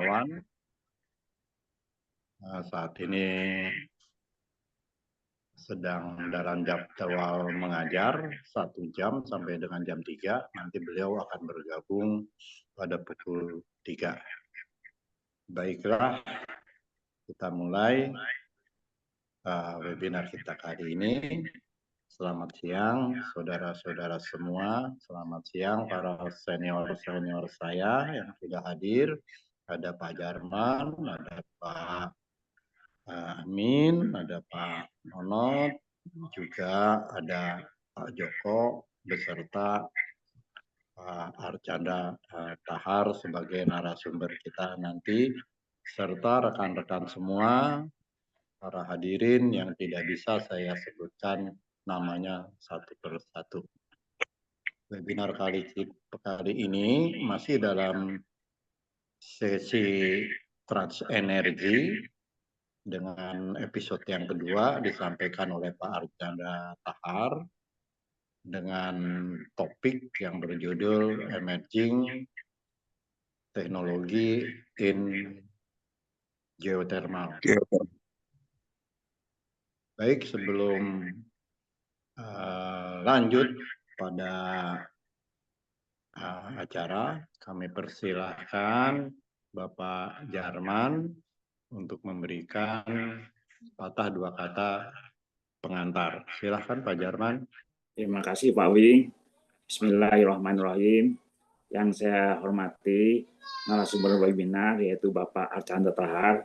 kawan. Saat ini sedang dalam jadwal mengajar 1 jam sampai dengan jam 3. Nanti beliau akan bergabung pada pukul 3. Baiklah, kita mulai webinar kita kali ini. Selamat siang saudara-saudara semua. Selamat siang para senior-senior saya yang sudah hadir. Ada Pak Jarman, ada Pak Amin, ada Pak Nonot, juga ada Pak Joko beserta Pak Archandra Tahar sebagai narasumber kita nanti, serta rekan-rekan semua, para hadirin yang tidak bisa saya sebutkan namanya satu persatu. Webinar kali ini masih dalam sesi Trans Energy dengan episode yang kedua disampaikan oleh Pak Archandra Tahar dengan topik yang berjudul Emerging Technology in Geothermal. Baik, sebelum lanjut pada acara, kami persilahkan Bapak Jarman untuk memberikan patah 2 kata pengantar. Silahkan Pak Jarman. Terima kasih Pak Wi. Bismillahirrahmanirrahim. Yang saya hormati narasumber webinar yaitu Bapak Archandra Tahar,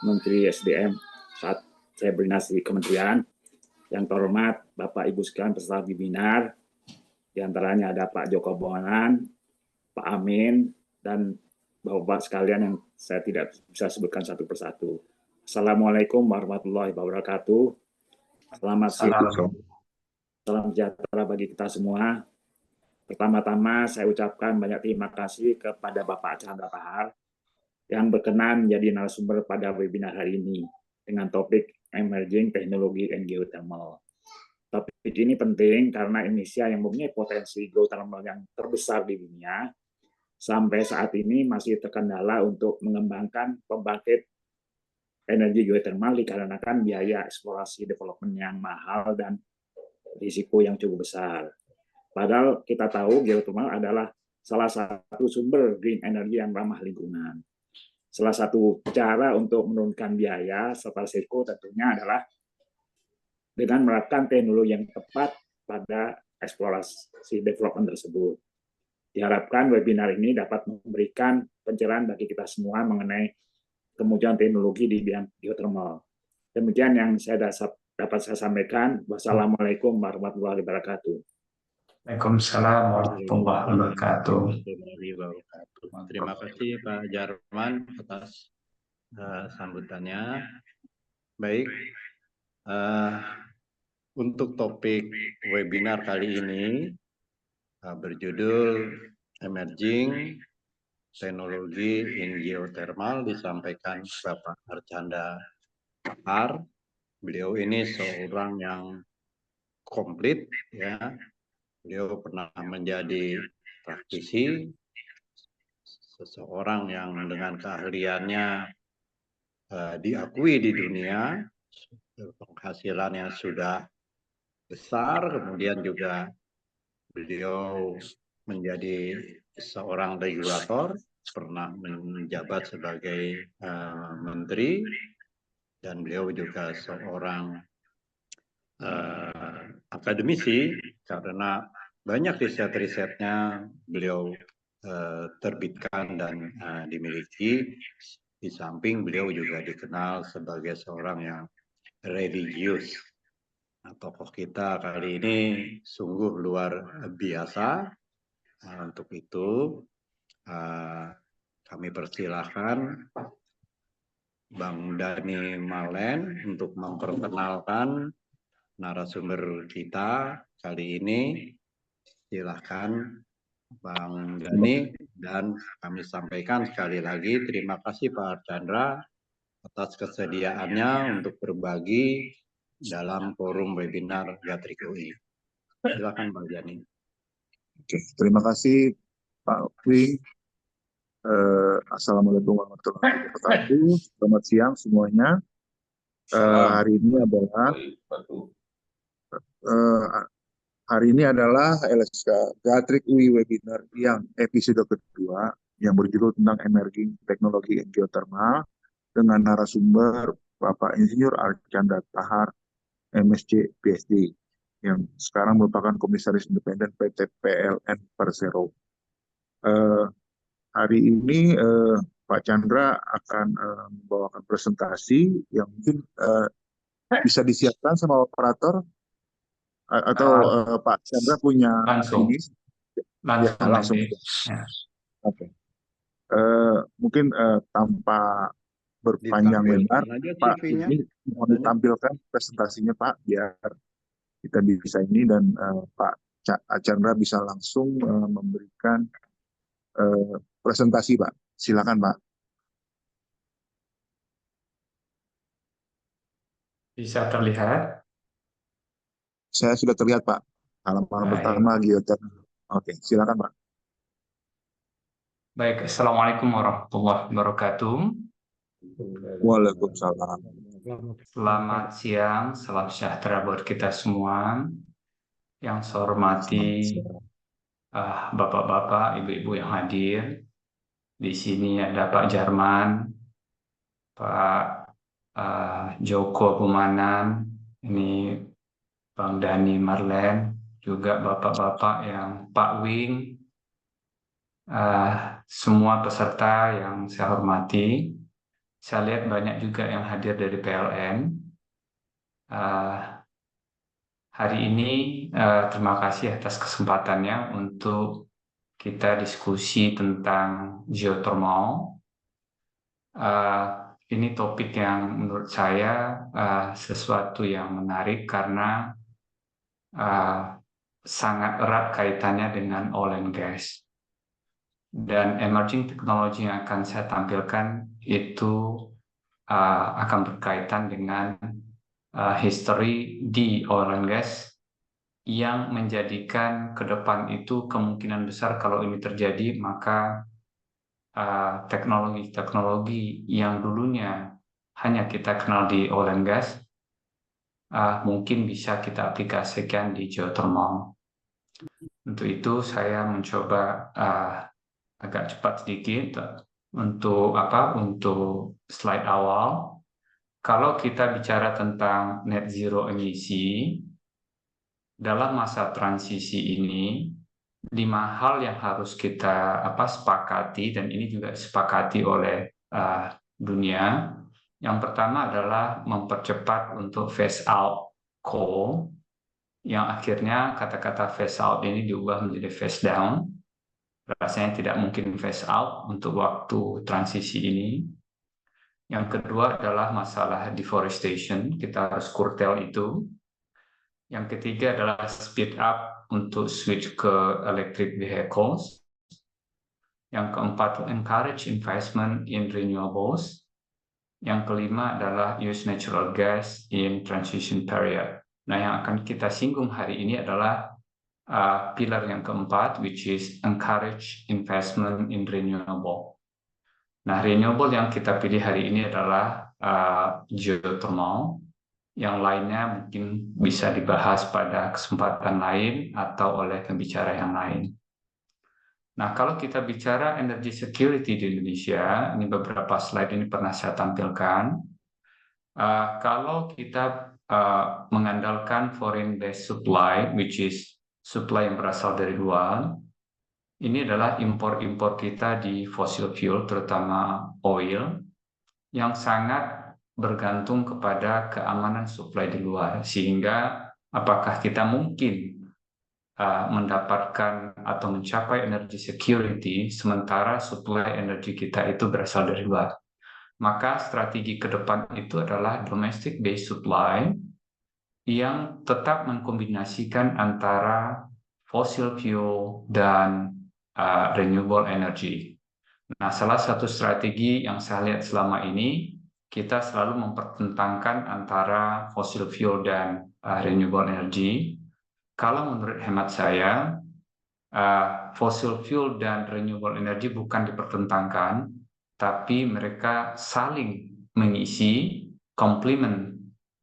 Menteri SDM saat saya berdinas di Kementerian. Yang terhormat Bapak Ibu sekalian peserta webinar, di antaranya ada Pak Joko Bonan, Pak Amin, dan Bapak-Bapak sekalian yang saya tidak bisa sebutkan satu persatu. Assalamualaikum warahmatullahi wabarakatuh. Selamat siang. Salam sejahtera bagi kita semua. Pertama-tama saya ucapkan banyak terima kasih kepada Bapak Archandra Tahar yang berkenan menjadi narasumber pada webinar hari ini dengan topik Emerging Technology and Geothermal. Topik ini penting karena Indonesia yang mempunyai potensi geothermal yang terbesar di dunia sampai saat ini masih terkendala untuk mengembangkan pembangkit energi geothermal dikarenakan biaya eksplorasi development yang mahal dan risiko yang cukup besar. Padahal kita tahu geothermal adalah salah satu sumber green energy yang ramah lingkungan. Salah satu cara untuk menurunkan biaya serta risiko tentunya adalah dengan menerapkan teknologi yang tepat pada eksplorasi development tersebut. Diharapkan webinar ini dapat memberikan pencerahan bagi kita semua mengenai kemajuan teknologi di bidang geothermal. Demikian yang saya dapat saya sampaikan. Wassalamualaikum warahmatullahi wabarakatuh. Waalaikumsalam warahmatullahi wabarakatuh. Terima kasih Pak Jarman atas sambutannya. Baik, untuk topik webinar kali ini berjudul Emerging Technology in Geothermal disampaikan Bapak Archandra Tahar. Beliau ini seorang yang komplit, ya. Beliau pernah menjadi praktisi, seseorang yang dengan keahliannya diakui di dunia, penghasilan yang sudah besar, kemudian juga beliau menjadi seorang regulator, pernah menjabat sebagai menteri, dan beliau juga seorang akademisi karena banyak riset-risetnya beliau terbitkan dan dimiliki. Di samping beliau juga dikenal sebagai seorang yang religius. Nah, tokoh kita kali ini sungguh luar biasa. Untuk itu kami persilahkan Bang Dhani Malen untuk memperkenalkan narasumber kita kali ini. Silahkan Bang Dhani, dan kami sampaikan sekali lagi terima kasih Pak Archandra atas kesediaannya untuk berbagi dalam forum webinar Gatrik UI. Silakan Bang Dhani. Oke, terima kasih Pak Wi. Assalamualaikum warahmatullahi wabarakatuh. Selamat siang semuanya. Hari ini adalah LSK Gatrik UI Webinar yang episode kedua yang berjudul tentang emerging teknologi geothermal dengan narasumber Bapak Insinyur Archandra Tahar, MSc PhD, yang sekarang merupakan Komisaris Independen PT PLN Persero. Hari ini Pak Chandra akan membawakan presentasi yang mungkin bisa disiapkan sama operator atau Pak Chandra punya langsung. ini Langsung. ya, langsung. Ya. Oke. Mungkin tanpa berpanjang lebar, Pak, ini mau ditampilkan presentasinya Pak, biar kita bisa ini dan Pak Chandra bisa langsung memberikan presentasi Pak. Silakan Pak. Bisa terlihat? Saya sudah terlihat Pak. Halaman pertama geothermal. Oke, silakan Pak. Baik, Assalamualaikum warahmatullahi wabarakatuh. Waalaikumsalam. Selamat siang, salam sejahtera buat kita semua. Yang saya hormati bapak-bapak, ibu-ibu yang hadir. Di sini ada Pak Jarman, Pak Joko Bumanan, ini Bang Dani Marlen, juga bapak-bapak yang Pak Wing, semua peserta yang saya hormati. Saya lihat banyak juga yang hadir dari PLN. Hari ini terima kasih atas kesempatannya untuk kita diskusi tentang geothermal. Ini topik yang menurut saya sesuatu yang menarik karena sangat erat kaitannya dengan oil and gas. Dan emerging technology yang akan saya tampilkan itu akan berkaitan dengan history di oil and gas yang menjadikan ke depan itu kemungkinan besar kalau ini terjadi maka teknologi-teknologi yang dulunya hanya kita kenal di oil and gas mungkin bisa kita aplikasikan di geothermal. Untuk itu saya mencoba agak cepat sedikit untuk slide awal. Kalau kita bicara tentang net zero emisi dalam masa transisi ini, 5 hal yang harus kita sepakati, dan ini juga disepakati oleh dunia. Yang pertama adalah mempercepat untuk phase out coal, yang akhirnya kata-kata phase out ini diubah menjadi phase down. Rasanya tidak mungkin phase out untuk waktu transisi ini. Yang kedua adalah masalah deforestation, kita harus curtail itu. Yang ketiga adalah speed up untuk switch ke electric vehicles. Yang keempat, encourage investment in renewables. Yang kelima adalah use natural gas in transition period. Nah, yang akan kita singgung hari ini adalah pilar yang keempat, which is encourage investment in renewable. Nah, renewable yang kita pilih hari ini adalah geothermal. Yang lainnya mungkin bisa dibahas pada kesempatan lain atau oleh pembicara yang lain. Nah, kalau kita bicara energy security di Indonesia, ini beberapa slide ini pernah saya tampilkan. Kalau kita mengandalkan foreign based supply, which is supply yang berasal dari luar, ini adalah impor-impor kita di fossil fuel, terutama oil, yang sangat bergantung kepada keamanan supply di luar, sehingga apakah kita mungkin mendapatkan atau mencapai energy security sementara supply energi kita itu berasal dari luar. Maka strategi ke depan itu adalah domestic based supply yang tetap mengkombinasikan antara fossil fuel dan renewable energy. Nah, salah satu strategi yang saya lihat selama ini, kita selalu mempertentangkan antara fossil fuel dan renewable energy. Kalau menurut hemat saya, fossil fuel dan renewable energy bukan dipertentangkan, tapi mereka saling mengisi, complement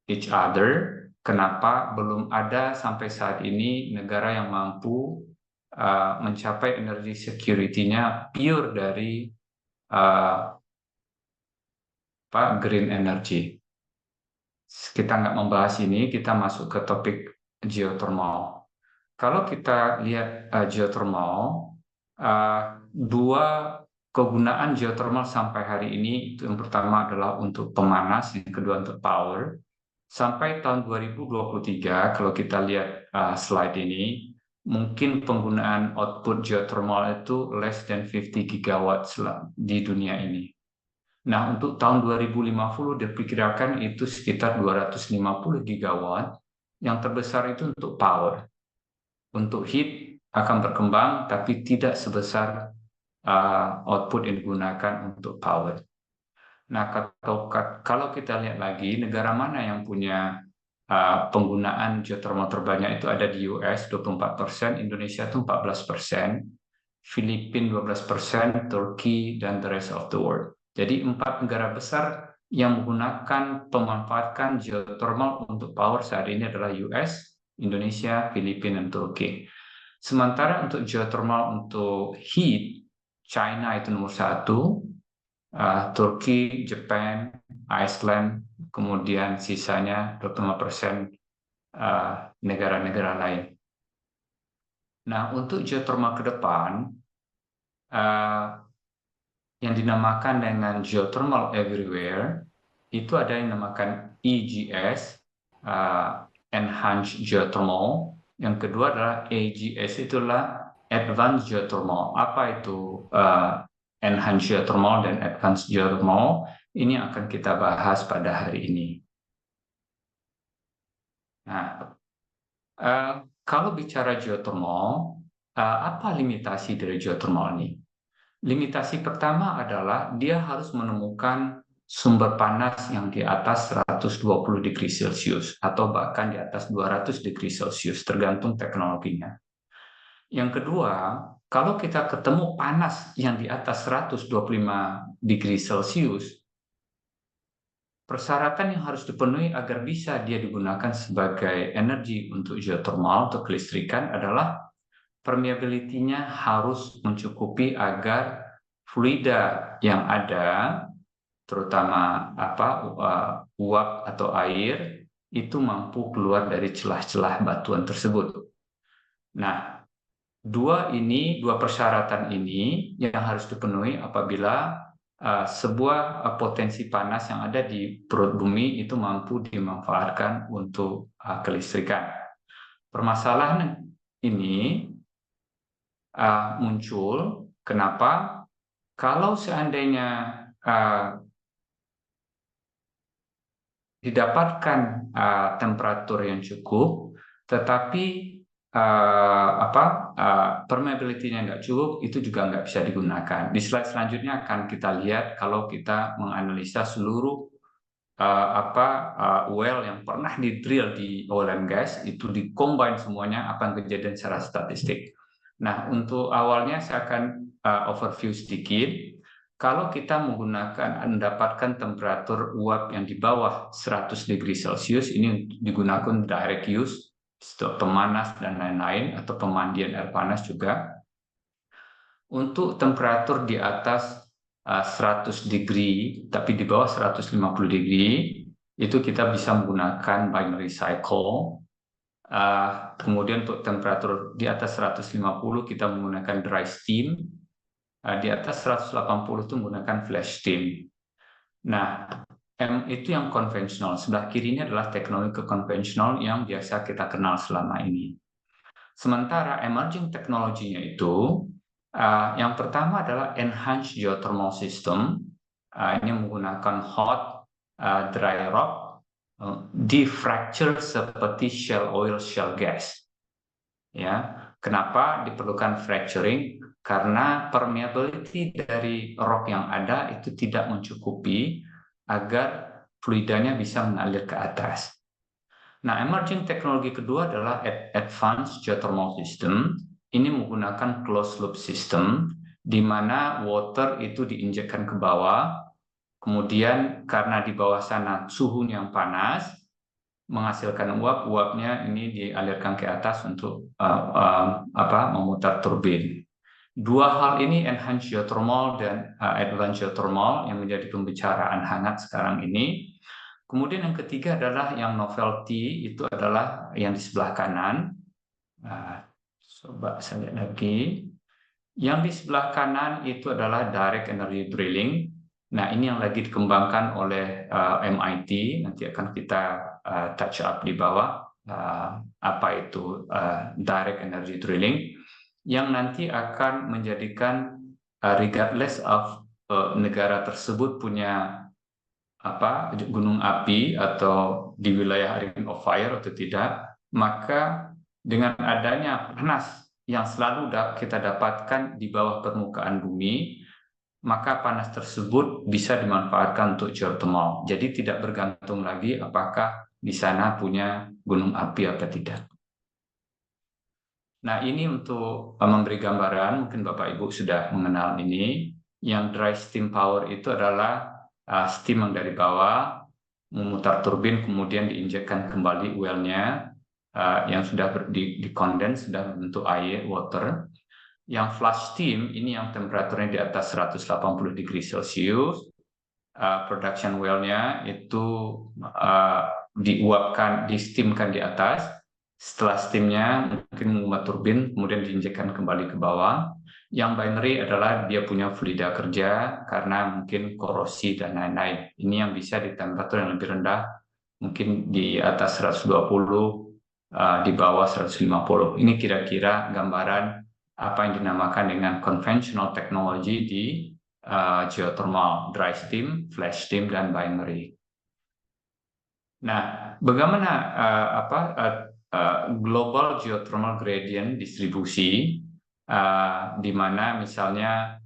each other. Kenapa belum ada sampai saat ini negara yang mampu mencapai energy security-nya pure dari green energy. Kita nggak membahas ini, kita masuk ke topik geothermal. Kalau kita lihat geothermal, dua kegunaan geothermal sampai hari ini, itu yang pertama adalah untuk pemanas, yang kedua untuk power. Sampai tahun 2023, kalau kita lihat slide ini, mungkin penggunaan output geothermal itu less than 50 gigawatts di dunia ini. Nah, untuk tahun 2050 diperkirakan itu sekitar 250 gigawatt, yang terbesar itu untuk power. Untuk heat akan berkembang, tapi tidak sebesar output yang digunakan untuk power. Nah, kalau kita lihat lagi, negara mana yang punya penggunaan geothermal terbanyak itu ada di US 24%, Indonesia itu 14%, Filipina 12%, Turki, dan the rest of the world. Jadi 4 negara besar yang menggunakan pemanfaatkan geothermal untuk power saat ini adalah US, Indonesia, Filipina, dan Turki. Sementara untuk geothermal untuk heat, China itu nomor 1, Turki, Jepang, Iceland, kemudian sisanya 25% negara-negara lain. Nah, untuk geothermal ke depan, yang dinamakan dengan geothermal everywhere, itu ada yang dinamakan EGS, enhanced geothermal. Yang kedua adalah AGS, itulah advanced geothermal. Apa itu enhanced geothermal dan advanced geothermal? Ini akan kita bahas pada hari ini. Nah, kalau bicara geothermal, apa limitasi dari geothermal ini? Limitasi pertama adalah dia harus menemukan sumber panas yang di atas 120 degree Celcius atau bahkan di atas 200 degree Celcius, tergantung teknologinya. Yang kedua, kalau kita ketemu panas yang di atas 125 degree Celcius, persyaratan yang harus dipenuhi agar bisa dia digunakan sebagai energi untuk geothermal atau kelistrikan adalah permeability-nya harus mencukupi agar fluida yang ada, terutama uap atau air, itu mampu keluar dari celah-celah batuan tersebut. Nah, dua persyaratan ini yang harus dipenuhi apabila sebuah potensi panas yang ada di perut bumi itu mampu dimanfaatkan untuk kelistrikan. Permasalahan ini muncul, kenapa? Kalau seandainya didapatkan temperatur yang cukup, tetapi permeability-nya nggak cukup, itu juga nggak bisa digunakan. Di slide selanjutnya akan kita lihat kalau kita menganalisa seluruh well yang pernah di-drill di oil and gas, itu di-combine semuanya akan kejadian secara statistik. Nah, untuk awalnya saya akan overview sedikit. Kalau kita mendapatkan temperatur uap yang di bawah 100 degree Celcius, ini digunakan direct use, pemanas dan lain-lain, atau pemandian air panas juga. Untuk temperatur di atas 100 degree, tapi di bawah 150 degree, itu kita bisa menggunakan binary cycle. Kemudian untuk temperatur di atas 150 kita menggunakan dry steam, di atas 180 itu menggunakan flash steam. Nah, itu yang konvensional. Sebelah kirinya adalah teknologi konvensional yang biasa kita kenal selama ini. Sementara emerging teknologinya itu, yang pertama adalah enhanced geothermal system. Ini menggunakan hot, dry rock, di fracture seperti shale oil, shale gas. Ya, kenapa diperlukan fracturing? Karena permeability dari rock yang ada itu tidak mencukupi agar fluidanya bisa mengalir ke atas. Nah, emerging teknologi kedua adalah advanced geothermal system. ini menggunakan closed loop system, di mana water itu diinjekkan ke bawah, kemudian karena di bawah sana suhunya yang panas, menghasilkan uap, uapnya ini dialirkan ke atas untuk memutar turbin. Dua hal ini, enhanced geothermal dan advanced geothermal, yang menjadi pembicaraan hangat sekarang ini. Kemudian yang ketiga adalah yang novelty, itu adalah yang di sebelah kanan. Coba saya lihat lagi. Yang di sebelah kanan itu adalah direct energy drilling. Nah, ini yang lagi dikembangkan oleh MIT. Nanti akan kita touch up di bawah apa itu direct energy drilling, yang nanti akan menjadikan regardless of negara tersebut punya gunung api atau di wilayah ring of fire atau tidak, maka dengan adanya panas yang selalu kita dapatkan di bawah permukaan bumi, maka panas tersebut bisa dimanfaatkan untuk geothermal. Jadi tidak bergantung lagi apakah di sana punya gunung api atau tidak. Nah, ini untuk memberi gambaran, mungkin Bapak Ibu sudah mengenal ini. Yang dry steam power itu adalah steam yang dari bawah memutar turbin, kemudian diinjekkan kembali well-nya yang sudah dikondens, sudah bentuk air, water. Yang flash steam ini yang temperaturnya di atas 180 degree Celcius, production well-nya itu diuapkan, di-steamkan di atas. Setelah steamnya mungkin menguap turbin, kemudian diinjekkan kembali ke bawah. Yang binary adalah dia punya fluida kerja karena mungkin korosi dan lain-lain. Ini yang bisa di temperatur yang lebih rendah, mungkin di atas 120, di bawah 150. Ini kira-kira gambaran apa yang dinamakan dengan conventional technology di geothermal, dry steam, flash steam, dan binary. Nah, bagaimana global geothermal gradient distribusi, di mana misalnya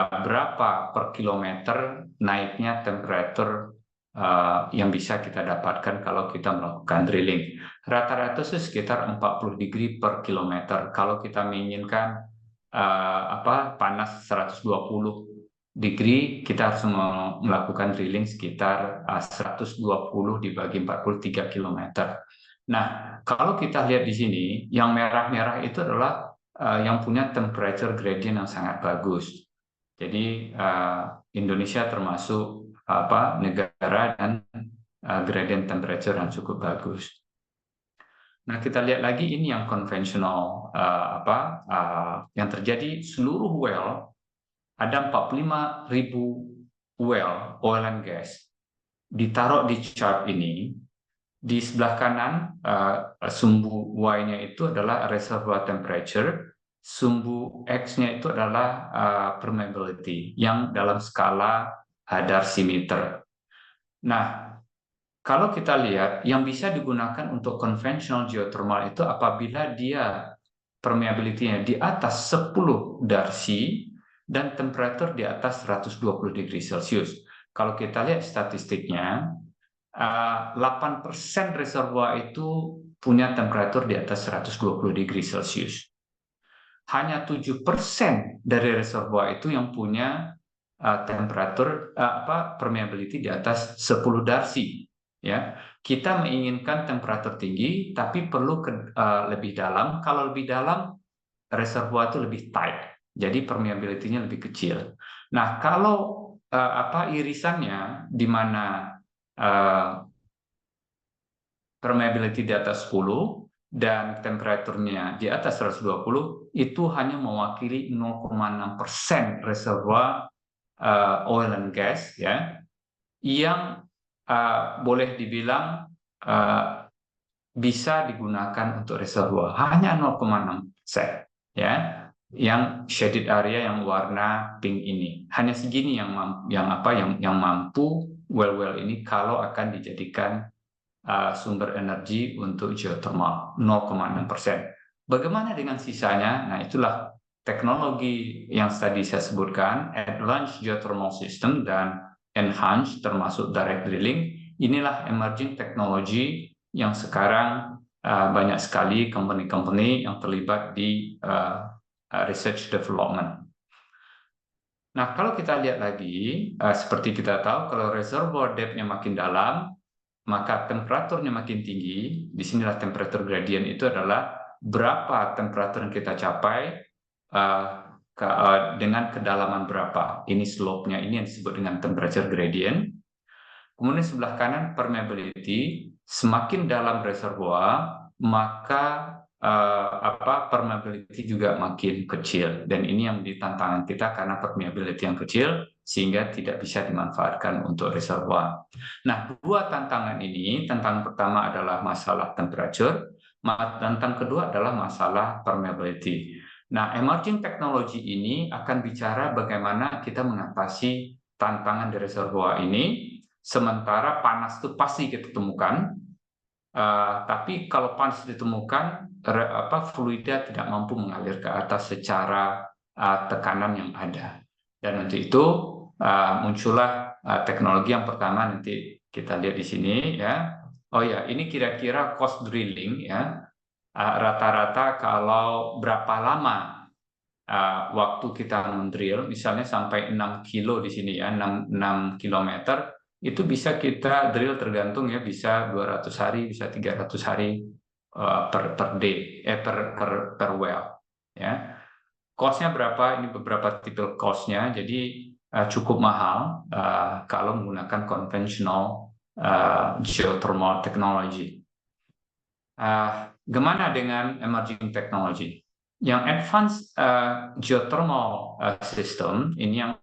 berapa per kilometer naiknya temperatur yang bisa kita dapatkan kalau kita melakukan drilling. Rata-rata sekitar 40 degree per kilometer. Kalau kita menginginkan panas 120 degree, kita harus melakukan drilling sekitar 120 dibagi 43 kilometer. Nah, kalau kita lihat di sini, yang merah-merah itu adalah yang punya temperature gradient yang sangat bagus. Jadi Indonesia termasuk negara dan gradient temperature yang cukup bagus. Nah, kita lihat lagi ini yang konvensional, yang terjadi seluruh well, ada 45.000 well oil and gas ditaruh di chart ini. Di sebelah kanan, sumbu Y-nya itu adalah reservoir temperature, sumbu X-nya itu adalah permeability, yang dalam skala Darcy-meter. Nah, kalau kita lihat, yang bisa digunakan untuk conventional geothermal itu apabila dia permeability-nya di atas 10 Darcy dan temperatur di atas 120 degree Celcius. Kalau kita lihat statistiknya, 8% reservoir itu punya temperatur di atas 120 degree Celcius. Hanya 7% dari reservoir itu yang punya temperatur permeability di atas 10 Darcy. Ya, kita menginginkan temperatur tinggi, tapi perlu lebih dalam. Kalau lebih dalam, reservoir itu lebih tight, jadi permeability-nya lebih kecil. Nah, kalau irisannya di mana permeability di atas 10 dan temperaturnya di atas 120, itu hanya mewakili 0,6% reservoir oil and gas, ya, yang boleh dibilang bisa digunakan untuk reservoir, hanya 0,6%, ya, yang shaded area yang warna pink ini. Hanya segini yang mampu well-well ini kalau akan dijadikan sumber energi untuk geothermal, 0,6%. Bagaimana dengan sisanya? Nah, itulah teknologi yang tadi saya sebutkan, advanced geothermal system dan enhanced termasuk direct drilling. Inilah emerging technology yang sekarang banyak sekali company-company yang terlibat di research development. Nah, kalau kita lihat lagi, seperti kita tahu, kalau reservoir depth-nya makin dalam, maka temperaturnya makin tinggi. Disinilah temperatur gradient itu adalah berapa temperatur yang kita capai dengan kedalaman berapa. Ini slope-nya, ini yang disebut dengan temperature gradient. Kemudian sebelah kanan permeability, semakin dalam reservoir, maka permeability juga makin kecil, dan ini yang menjadi tantangan kita karena permeability yang kecil sehingga tidak bisa dimanfaatkan untuk reservoir. Nah, dua tantangan ini, tantangan pertama adalah masalah temperature, tantangan kedua adalah masalah permeability. Nah, emerging technology ini akan bicara bagaimana kita mengatasi tantangan di reservoir ini, sementara panas itu pasti kita temukan. Tapi kalau panas ditemukan, fluida tidak mampu mengalir ke atas secara tekanan yang ada. Dan untuk itu muncullah teknologi yang pertama, nanti kita lihat di sini ya. Oh ya, ini kira-kira cost drilling ya. Rata-rata kalau berapa lama waktu kita mendrill, misalnya sampai 6 kilo di sini ya, 6 kilometer. Itu bisa kita drill tergantung ya, bisa 200 hari, bisa 300 hari per day, per well. Ya. Cost-nya berapa? Ini beberapa tipe cost-nya, jadi cukup mahal kalau menggunakan conventional geothermal technology. Gimana dengan emerging technology? Yang advanced geothermal system, ini yang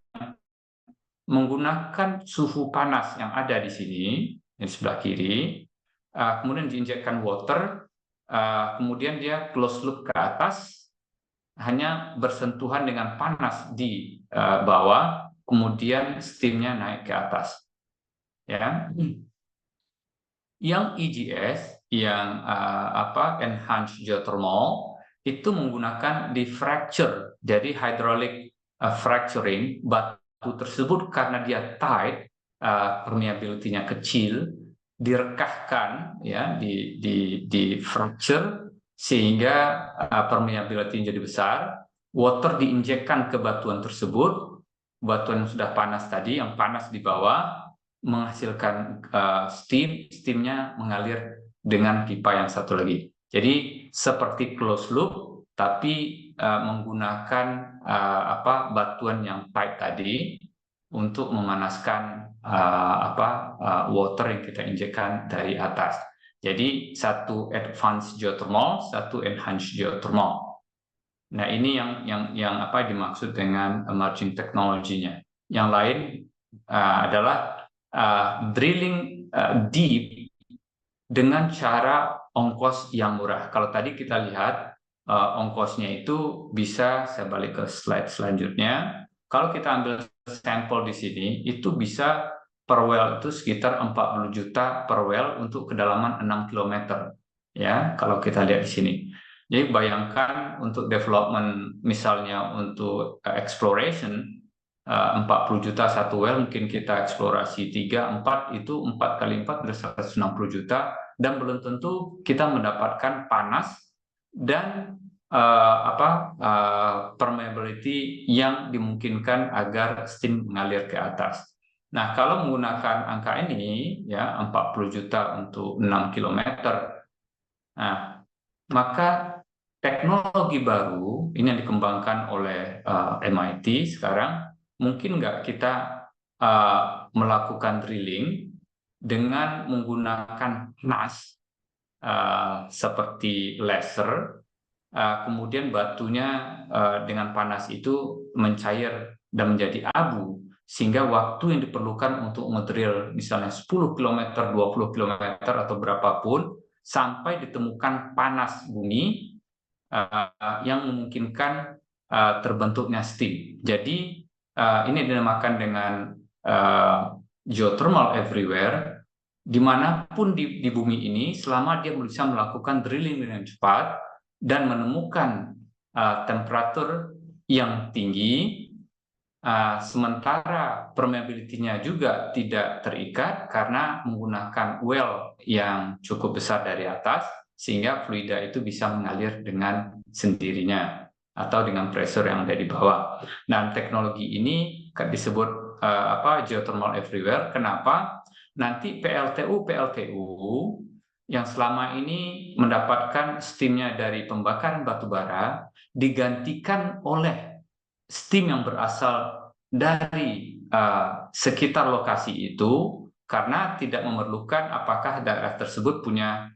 menggunakan suhu panas yang ada di sini, di sebelah kiri, kemudian diinjekkan water, kemudian dia close loop ke atas, hanya bersentuhan dengan panas di bawah, kemudian steamnya naik ke atas. Ya. Yang EGS, yang enhanced geothermal, itu menggunakan di fracture, jadi hydraulic fracturing, batu tersebut karena dia tight, permeability-nya kecil, direkahkan ya di fracture sehingga permeability jadi besar, water diinjekkan ke batuan tersebut, batuan yang sudah panas tadi, yang panas di bawah menghasilkan steamnya mengalir dengan pipa yang satu lagi. Jadi seperti closed loop, tapi menggunakan batuan yang tight tadi untuk memanaskan water yang kita injekkan dari atas. Jadi satu advanced geothermal, satu enhanced geothermal. Nah, ini yang dimaksud dengan emerging technology-nya. Yang lain adalah drilling deep dengan cara ongkos yang murah. Kalau tadi kita lihat ongkosnya itu bisa, saya balik ke slide selanjutnya. Kalau kita ambil sampel di sini, itu bisa per well itu sekitar 40 juta per well untuk kedalaman 6 km. Ya, kalau kita lihat di sini. Jadi bayangkan untuk development, misalnya untuk exploration, 40 juta satu well, mungkin kita eksplorasi 3, 4, itu 4 kali 4 sudah 160 juta, dan belum tentu kita mendapatkan panas dan permeability yang dimungkinkan agar steam mengalir ke atas. Nah, kalau menggunakan angka ini ya 40 juta untuk 6 km, nah, maka teknologi baru ini yang dikembangkan oleh MIT sekarang, mungkin nggak kita melakukan drilling dengan menggunakan panas seperti laser, kemudian batunya dengan panas itu mencair dan menjadi abu, sehingga waktu yang diperlukan untuk ngedrill misalnya 10 km, 20 km atau berapapun, sampai ditemukan panas bumi yang memungkinkan terbentuknya steam. Jadi ini dinamakan dengan geothermal everywhere, dimanapun di bumi ini, selama dia bisa melakukan drilling dengan cepat dan menemukan temperatur yang tinggi, sementara permeability-nya juga tidak terikat karena menggunakan well yang cukup besar dari atas, sehingga fluida itu bisa mengalir dengan sendirinya atau dengan pressure yang ada di bawah. Nah, teknologi ini disebut geothermal everywhere. Kenapa? Nanti PLTU yang selama ini mendapatkan steamnya dari pembakaran batu bara digantikan oleh steam yang berasal dari sekitar lokasi itu, karena tidak memerlukan apakah daerah tersebut punya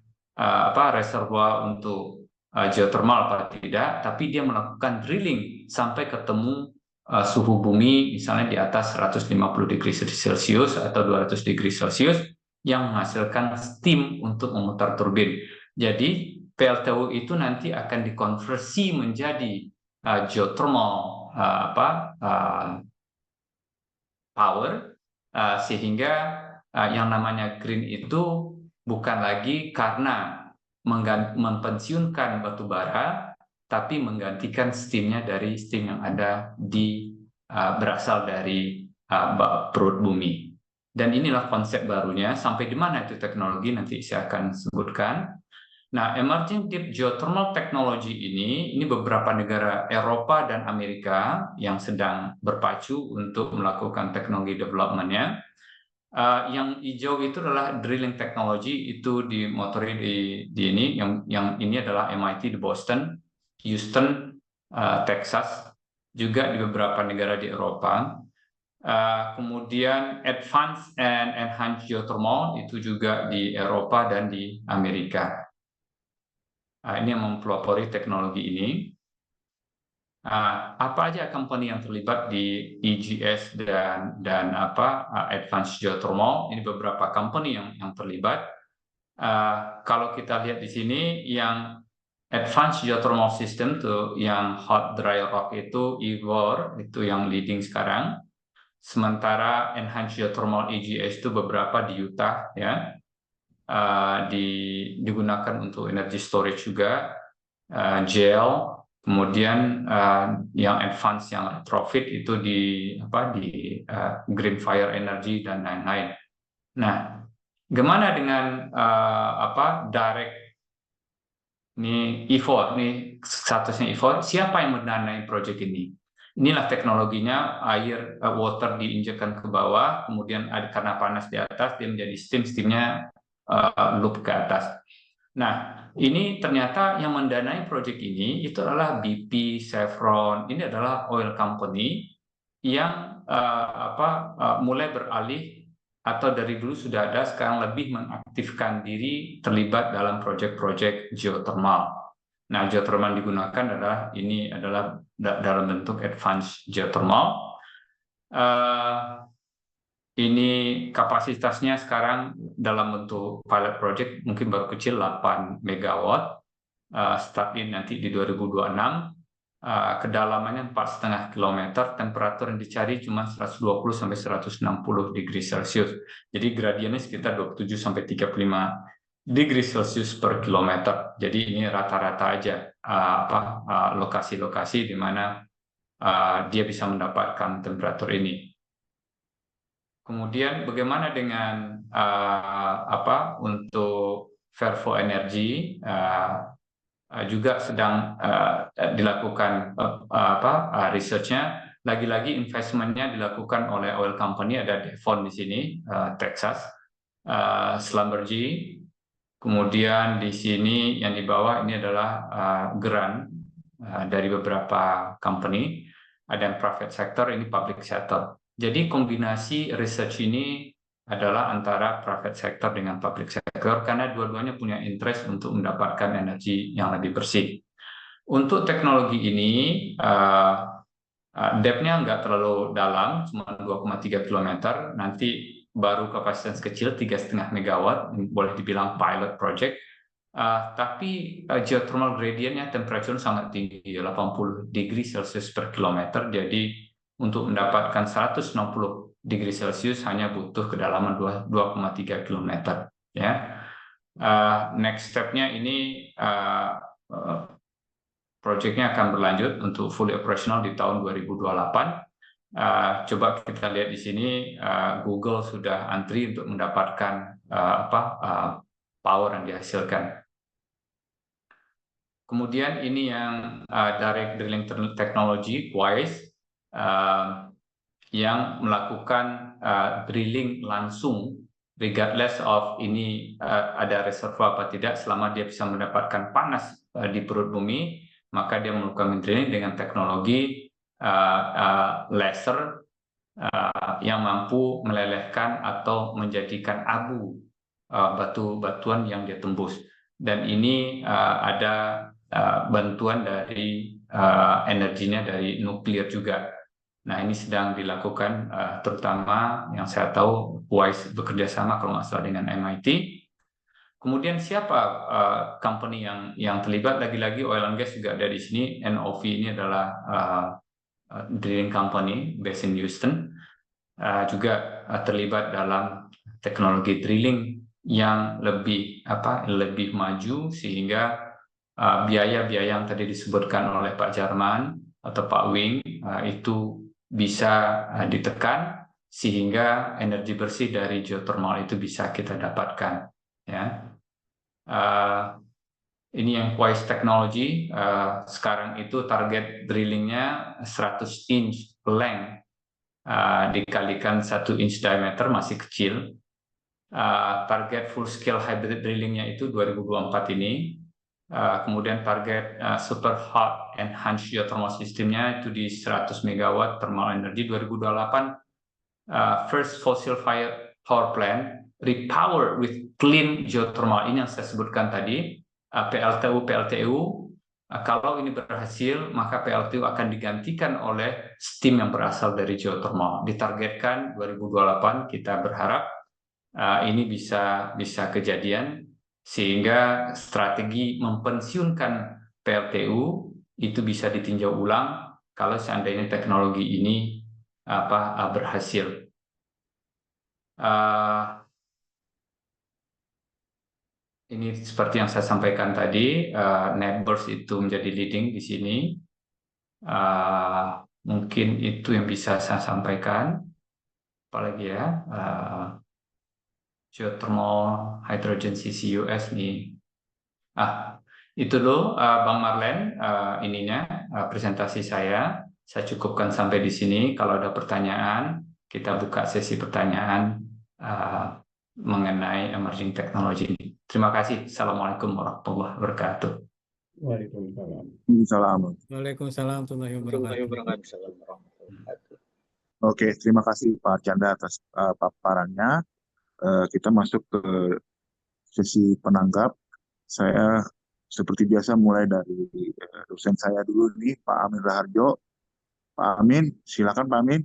reservoir untuk geothermal atau tidak, tapi dia melakukan drilling sampai ketemu suhu bumi misalnya di atas 150 degree Celcius atau 200 degree Celcius yang menghasilkan steam untuk memutar turbin. Jadi PLTU itu nanti akan dikonversi menjadi geothermal power, sehingga yang namanya green itu bukan lagi karena mempensiunkan batu bara, tapi menggantikan steamnya dari steam yang ada berasal dari perut bumi. Dan inilah konsep barunya. Sampai di mana itu teknologi nanti saya akan sebutkan. Nah, emerging deep geothermal technology ini beberapa negara Eropa dan Amerika yang sedang berpacu untuk melakukan teknologi development-nya. Yang hijau itu adalah drilling technology, itu dimotori di ini. Yang ini adalah MIT di Boston, Houston, Texas, juga di beberapa negara di Eropa. Kemudian advanced and enhanced geothermal itu juga di Eropa dan di Amerika. Ini yang mempelopori teknologi ini. Apa aja company yang terlibat di EGS dan advanced geothermal? Ini beberapa company yang terlibat. Kalau kita lihat di sini, yang advanced geothermal system tuh, yang hot dry rock itu Ivor itu yang leading sekarang. Sementara enhanced geothermal EGS itu beberapa di Utah, ya, digunakan untuk energy storage juga, gel. Kemudian yang advance, yang retrofit itu di Green Fire Energy dan lain-lain. Nah, gimana dengan direct? Ini Ivor, ini statusnya Ivor. Siapa yang mendanai proyek ini? Inilah teknologinya, air water diinjekkan ke bawah, kemudian karena panas di atas dia menjadi steamnya loop ke atas. Nah, ini ternyata yang mendanai proyek ini itu adalah BP, Chevron. Ini adalah oil company yang mulai beralih, atau dari dulu sudah ada, sekarang lebih mengaktifkan diri terlibat dalam proyek-proyek geothermal. Nah, geothermal yang digunakan adalah dalam bentuk advanced geothermal. Ini kapasitasnya sekarang dalam bentuk pilot project mungkin baru kecil, 8 megawatt. Start in nanti di 2026. Kedalamannya 4,5 km, temperatur yang dicari cuma 120 sampai 160 degree Celcius. Jadi gradiennya sekitar 27 sampai 35 degree Celcius per kilometer. Jadi ini rata-rata aja lokasi-lokasi di mana dia bisa mendapatkan temperatur ini. Kemudian bagaimana dengan untuk Vervo Energy, juga sedang dilakukan research-nya. Lagi-lagi investment-nya dilakukan oleh oil company, ada Devon di sini, Texas, Schlumberger. Kemudian di sini yang di bawah ini adalah grant dari beberapa company, ada yang private sector, ini public sector. Jadi kombinasi research ini adalah antara private sector dengan public sector, karena dua-duanya punya interest untuk mendapatkan energi yang lebih bersih. Untuk teknologi ini, depth-nya nggak terlalu dalam, cuma 2,3 km, nanti baru kapasitas kecil 3,5 megawatt, boleh dibilang pilot project. Tapi geothermal gradient-nya temperatur sangat tinggi, 80 degree Celcius per kilometer, jadi untuk mendapatkan 160 degree Celcius hanya butuh kedalaman 2,3 km. Ya. Next step-nya ini proyeknya akan berlanjut untuk fully operational di tahun 2028. Coba kita lihat di sini, Google sudah antri untuk mendapatkan power yang dihasilkan. Kemudian ini yang direct drilling technology, WISE, yang melakukan drilling langsung regardless of ini ada reservoir apa tidak, selama dia bisa mendapatkan panas di perut bumi, maka dia melakukan drilling dengan teknologi laser yang mampu melelehkan atau menjadikan abu batu-batuan yang dia tembus. Dan ini ada bantuan dari energinya dari nuklir juga. Nah, ini sedang dilakukan terutama yang saya tahu WISE bekerja sama kalau nggak salah dengan MIT. Kemudian siapa company yang terlibat? Lagi-lagi oil and gas juga ada di sini. NOV ini adalah drilling company based in Houston, juga terlibat dalam teknologi drilling yang lebih maju, sehingga biaya-biaya yang tadi disebutkan oleh Pak Jarman atau Pak Wing itu bisa ditekan, sehingga energi bersih dari geothermal itu bisa kita dapatkan. Ya. Ini yang WISE Technology, sekarang itu target drillingnya 100 inch length, dikalikan 1 inch diameter, masih kecil. Target full scale hybrid drillingnya itu 2024 ini. Kemudian target super hot enhanced geothermal systemnya itu di 100 MW thermal energy 2028. First fossil fire power plant repower with clean geothermal, ini yang saya sebutkan tadi. PLTU, kalau ini berhasil, maka PLTU akan digantikan oleh steam yang berasal dari geothermal. Ditargetkan 2028, kita berharap ini bisa kejadian, sehingga strategi mempensiunkan PLTU itu bisa ditinjau ulang kalau seandainya teknologi ini berhasil. Ini seperti yang saya sampaikan tadi, Netburst itu menjadi leading di sini. Mungkin itu yang bisa saya sampaikan. Apalagi ya, geothermal hydrogen CCUS nih. Itu dulu Bang Marlen, presentasi saya. Saya cukupkan sampai di sini. Kalau ada pertanyaan, kita buka sesi pertanyaan mengenai emerging technology ini. Terima kasih. Assalamualaikum warahmatullahi wabarakatuh. Waalaikumsalam. Waalaikumsalam warahmatullahi wabarakatuh. Oke, terima kasih Pak Chandra atas paparannya. Kita masuk ke sesi penanggap. Saya seperti biasa mulai dari dosen saya dulu nih, Pak Amin Raharjo. Pak Amin, silakan Pak Amin.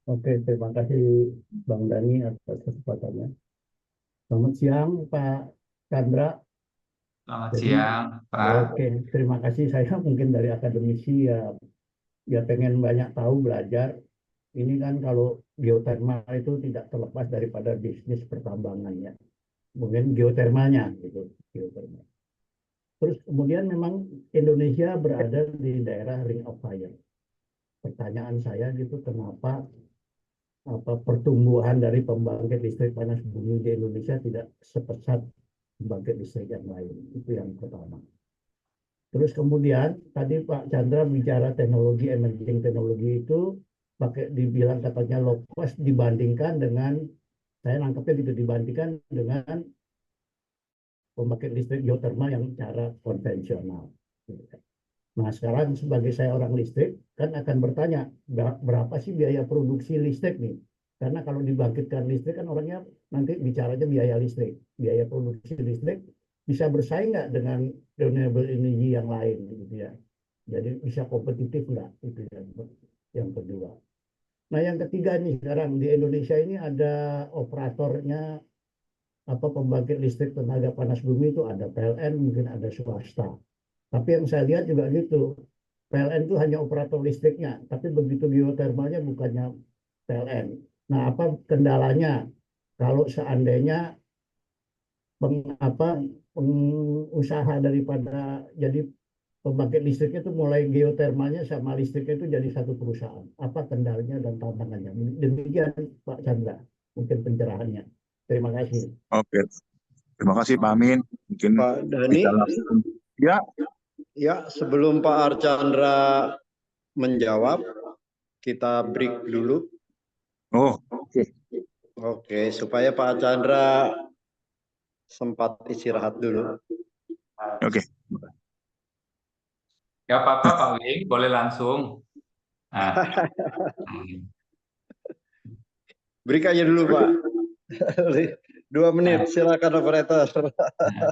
Oke, terima kasih Bang Dani atas kesempatannya. Selamat siang Pak Chandra. Selamat siang Pak. Oke, terima kasih. Saya mungkin dari akademisi ya pengen banyak tahu, belajar. Ini kan kalau geotermal itu tidak terlepas daripada bisnis pertambangannya. Mungkin geotermalnya gitu, geotermal. Terus kemudian memang Indonesia berada di daerah Ring of Fire. Pertanyaan saya gitu, kenapa pertumbuhan dari pembangkit listrik panas bumi di Indonesia tidak sepesat pembangkit listrik yang lain? Itu yang pertama. Terus kemudian tadi Pak Chandra bicara teknologi, emerging teknologi itu dibilang katanya low cost dibandingkan dengan, saya nangkepnya gitu, dibandingkan dengan pembangkit listrik geothermal yang cara konvensional. Nah, sekarang sebagai saya orang listrik, kan akan bertanya, berapa sih biaya produksi listrik nih? Karena kalau dibangkitkan listrik kan orangnya nanti bicaranya biaya listrik. Biaya produksi listrik bisa bersaing nggak dengan renewable energy yang lain gitu ya. Jadi bisa kompetitif nggak? Itu yang kedua. Nah, yang ketiga nih, sekarang di Indonesia ini ada operatornya, pembangkit listrik tenaga panas bumi itu ada PLN, mungkin ada swasta. Tapi yang saya lihat juga gitu, PLN itu hanya operator listriknya, tapi begitu geotermalnya bukannya PLN. Nah, apa kendalanya kalau seandainya pengusaha daripada jadi pembangkit listriknya itu mulai geotermalnya sama listriknya itu jadi satu perusahaan? Apa kendalanya dan tantangannya? Demikian Pak Chandra, mungkin pencerahannya. Terima kasih. Oke, terima kasih Pak Amin. Mungkin Pak Dani, bisa langsung. Ya. Ya, sebelum Pak Archandra menjawab, kita break dulu. Oh, oke. Oke, supaya Pak Archandra sempat istirahat dulu. Oke. Gak apa-apa Pak Wing, boleh langsung. Nah, Break aja dulu Pak. 2 menit, silakan operator. nah.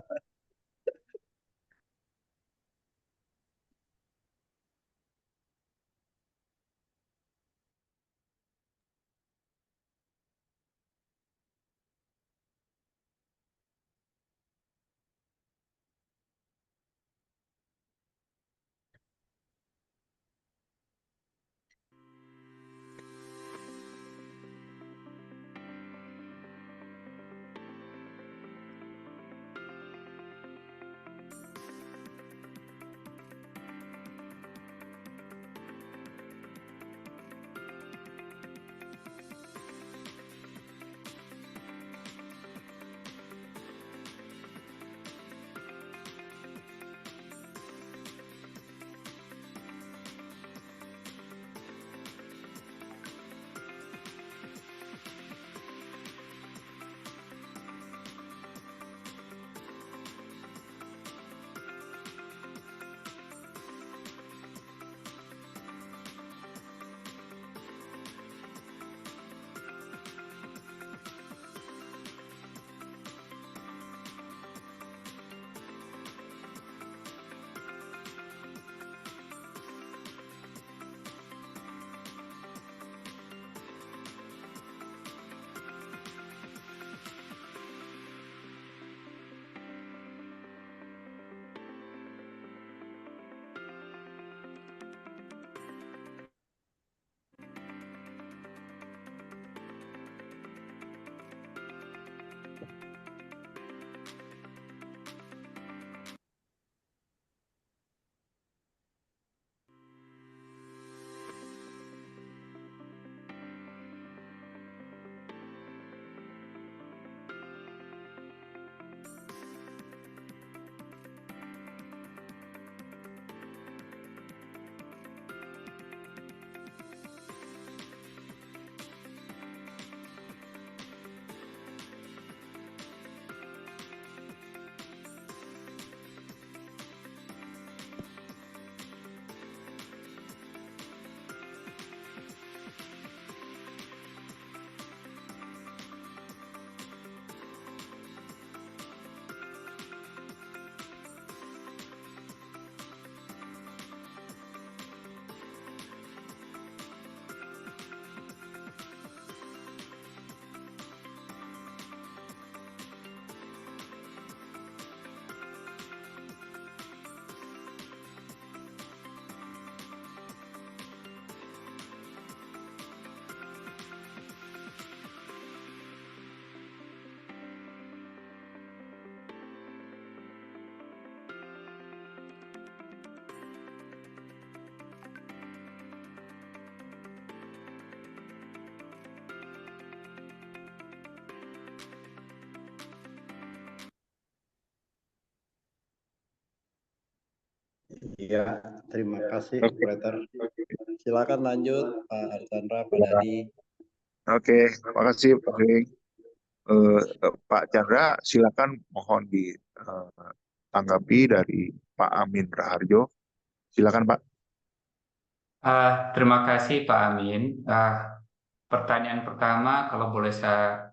Ya, terima kasih operator. Silakan lanjut Pak Archandra, Pak Dadi. Oke, makasih Pak Wing. Pak Chandra, silakan mohon ditanggapi dari Pak Amin Raharjo. Silakan Pak. Terima kasih Pak Amin. Pertanyaan pertama, kalau boleh saya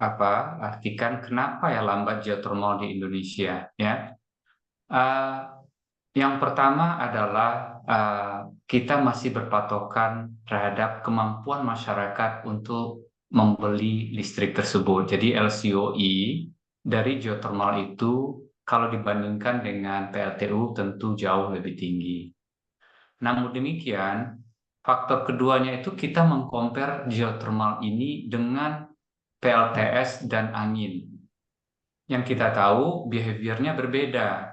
artikan, kenapa ya lambat geothermal di Indonesia? Ya, yang pertama adalah kita masih berpatokan terhadap kemampuan masyarakat untuk membeli listrik tersebut. Jadi LCOE dari geothermal itu kalau dibandingkan dengan PLTU tentu jauh lebih tinggi. Namun demikian, faktor keduanya itu kita mengcompare geothermal ini dengan PLTS dan angin. Yang kita tahu behaviornya berbeda.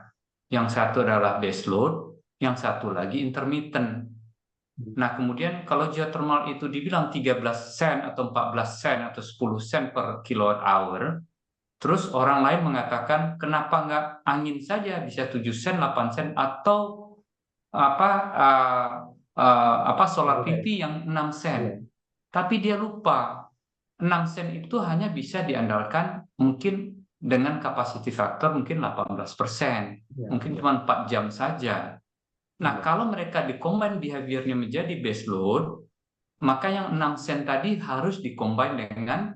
Yang satu adalah base load, yang satu lagi intermittent. Nah, kemudian kalau geothermal itu dibilang 13 sen atau 14 sen atau 10 sen per kilowatt hour, terus orang lain mengatakan kenapa nggak angin saja bisa 7 sen, 8 sen, atau solar PV yang 6 sen. Tapi dia lupa 6 sen itu hanya bisa diandalkan mungkin dengan capacity factor mungkin 18%, mungkin cuma 4 jam saja. Nah, kalau mereka di-combine behavior-nya menjadi base load, maka yang 6 sen tadi harus di-combine dengan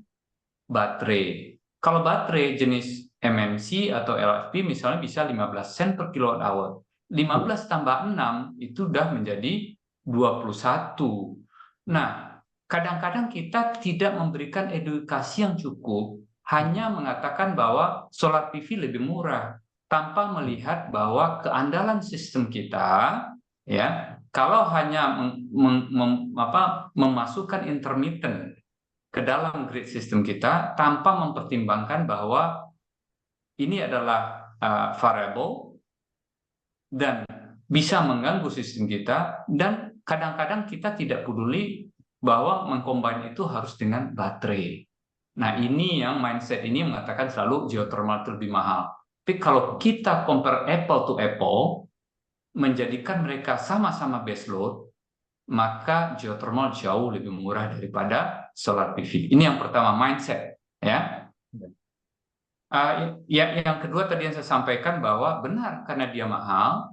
baterai. Kalau baterai jenis MMC atau LFP misalnya bisa 15 sen per kilowatt hour. 15 tambah 6 itu udah menjadi 21. Nah, kadang-kadang kita tidak memberikan edukasi yang cukup, hanya mengatakan bahwa solar PV lebih murah, tanpa melihat bahwa keandalan sistem kita, ya, kalau hanya memasukkan intermittent ke dalam grid sistem kita tanpa mempertimbangkan bahwa ini adalah variable dan bisa mengganggu sistem kita, dan kadang-kadang kita tidak peduli bahwa mengcombine itu harus dengan baterai. Nah, ini yang mindset ini mengatakan selalu geothermal itu lebih mahal. Tapi kalau kita compare apple to apple, menjadikan mereka sama-sama base load, maka geothermal jauh lebih murah daripada solar PV. Ini yang pertama, mindset, ya. Yang kedua tadi yang saya sampaikan bahwa benar karena dia mahal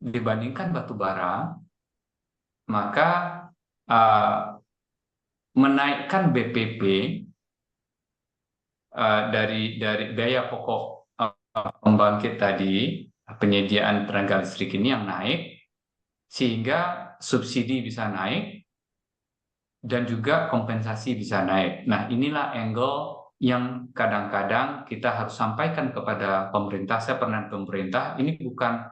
dibandingkan batu bara, maka menaikkan BPP dari biaya pokok pembangkit tadi, penyediaan tenaga listrik ini yang naik, sehingga subsidi bisa naik dan juga kompensasi bisa naik. Nah, inilah angle yang kadang-kadang kita harus sampaikan kepada pemerintah. Saya pernah pemerintah, ini bukan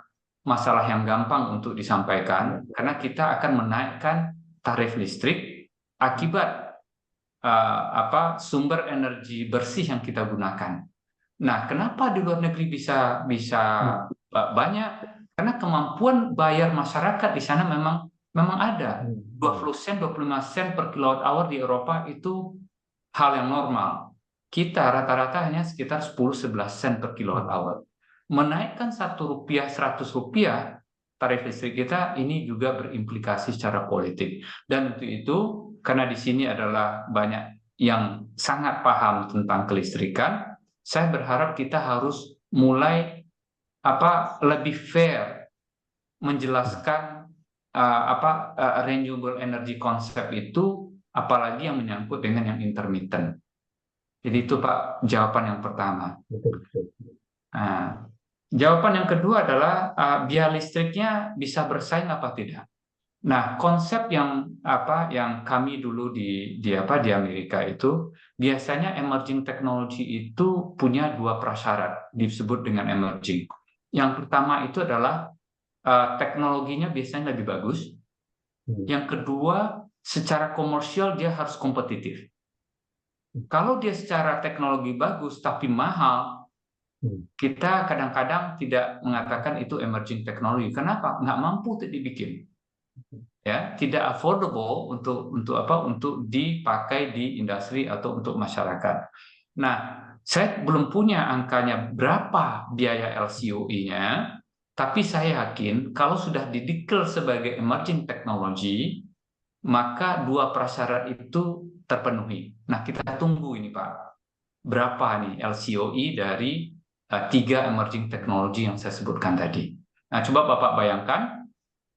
masalah yang gampang untuk disampaikan, karena kita akan menaikkan tarif listrik akibat sumber energi bersih yang kita gunakan. Nah, kenapa di luar negeri bisa banyak? Karena kemampuan bayar masyarakat di sana memang ada. 20 sen, 25 sen per kilowatt hour di Eropa itu hal yang normal. Kita rata-rata hanya sekitar 10-11 sen per kilowatt hour. Menaikkan Rp1, Rp100 tarif listrik kita, ini juga berimplikasi secara politik. Dan untuk itu, karena di sini adalah banyak yang sangat paham tentang kelistrikan, saya berharap kita harus mulai lebih fair menjelaskan renewable energy konsep itu, apalagi yang menyangkut dengan yang intermittent. Jadi itu Pak jawaban yang pertama. Jawaban yang kedua adalah biaya listriknya bisa bersaing apa tidak. Nah, konsep yang kami dulu di Amerika itu, biasanya emerging technology itu punya 2 prasyarat disebut dengan emerging. Yang pertama itu adalah teknologinya biasanya lebih bagus. Yang kedua, secara komersial dia harus kompetitif. Kalau dia secara teknologi bagus tapi mahal, kita kadang-kadang tidak mengatakan itu emerging technology. Kenapa? Nggak mampu untuk dibikin. Ya, tidak affordable untuk dipakai di industri atau untuk masyarakat. Nah, saya belum punya angkanya berapa biaya LCOE-nya, tapi saya yakin kalau sudah dideklar sebagai emerging technology, maka 2 prasyarat itu terpenuhi. Nah, kita tunggu ini Pak, berapa nih LCOE dari 3 emerging technology yang saya sebutkan tadi. Nah, coba Bapak bayangkan,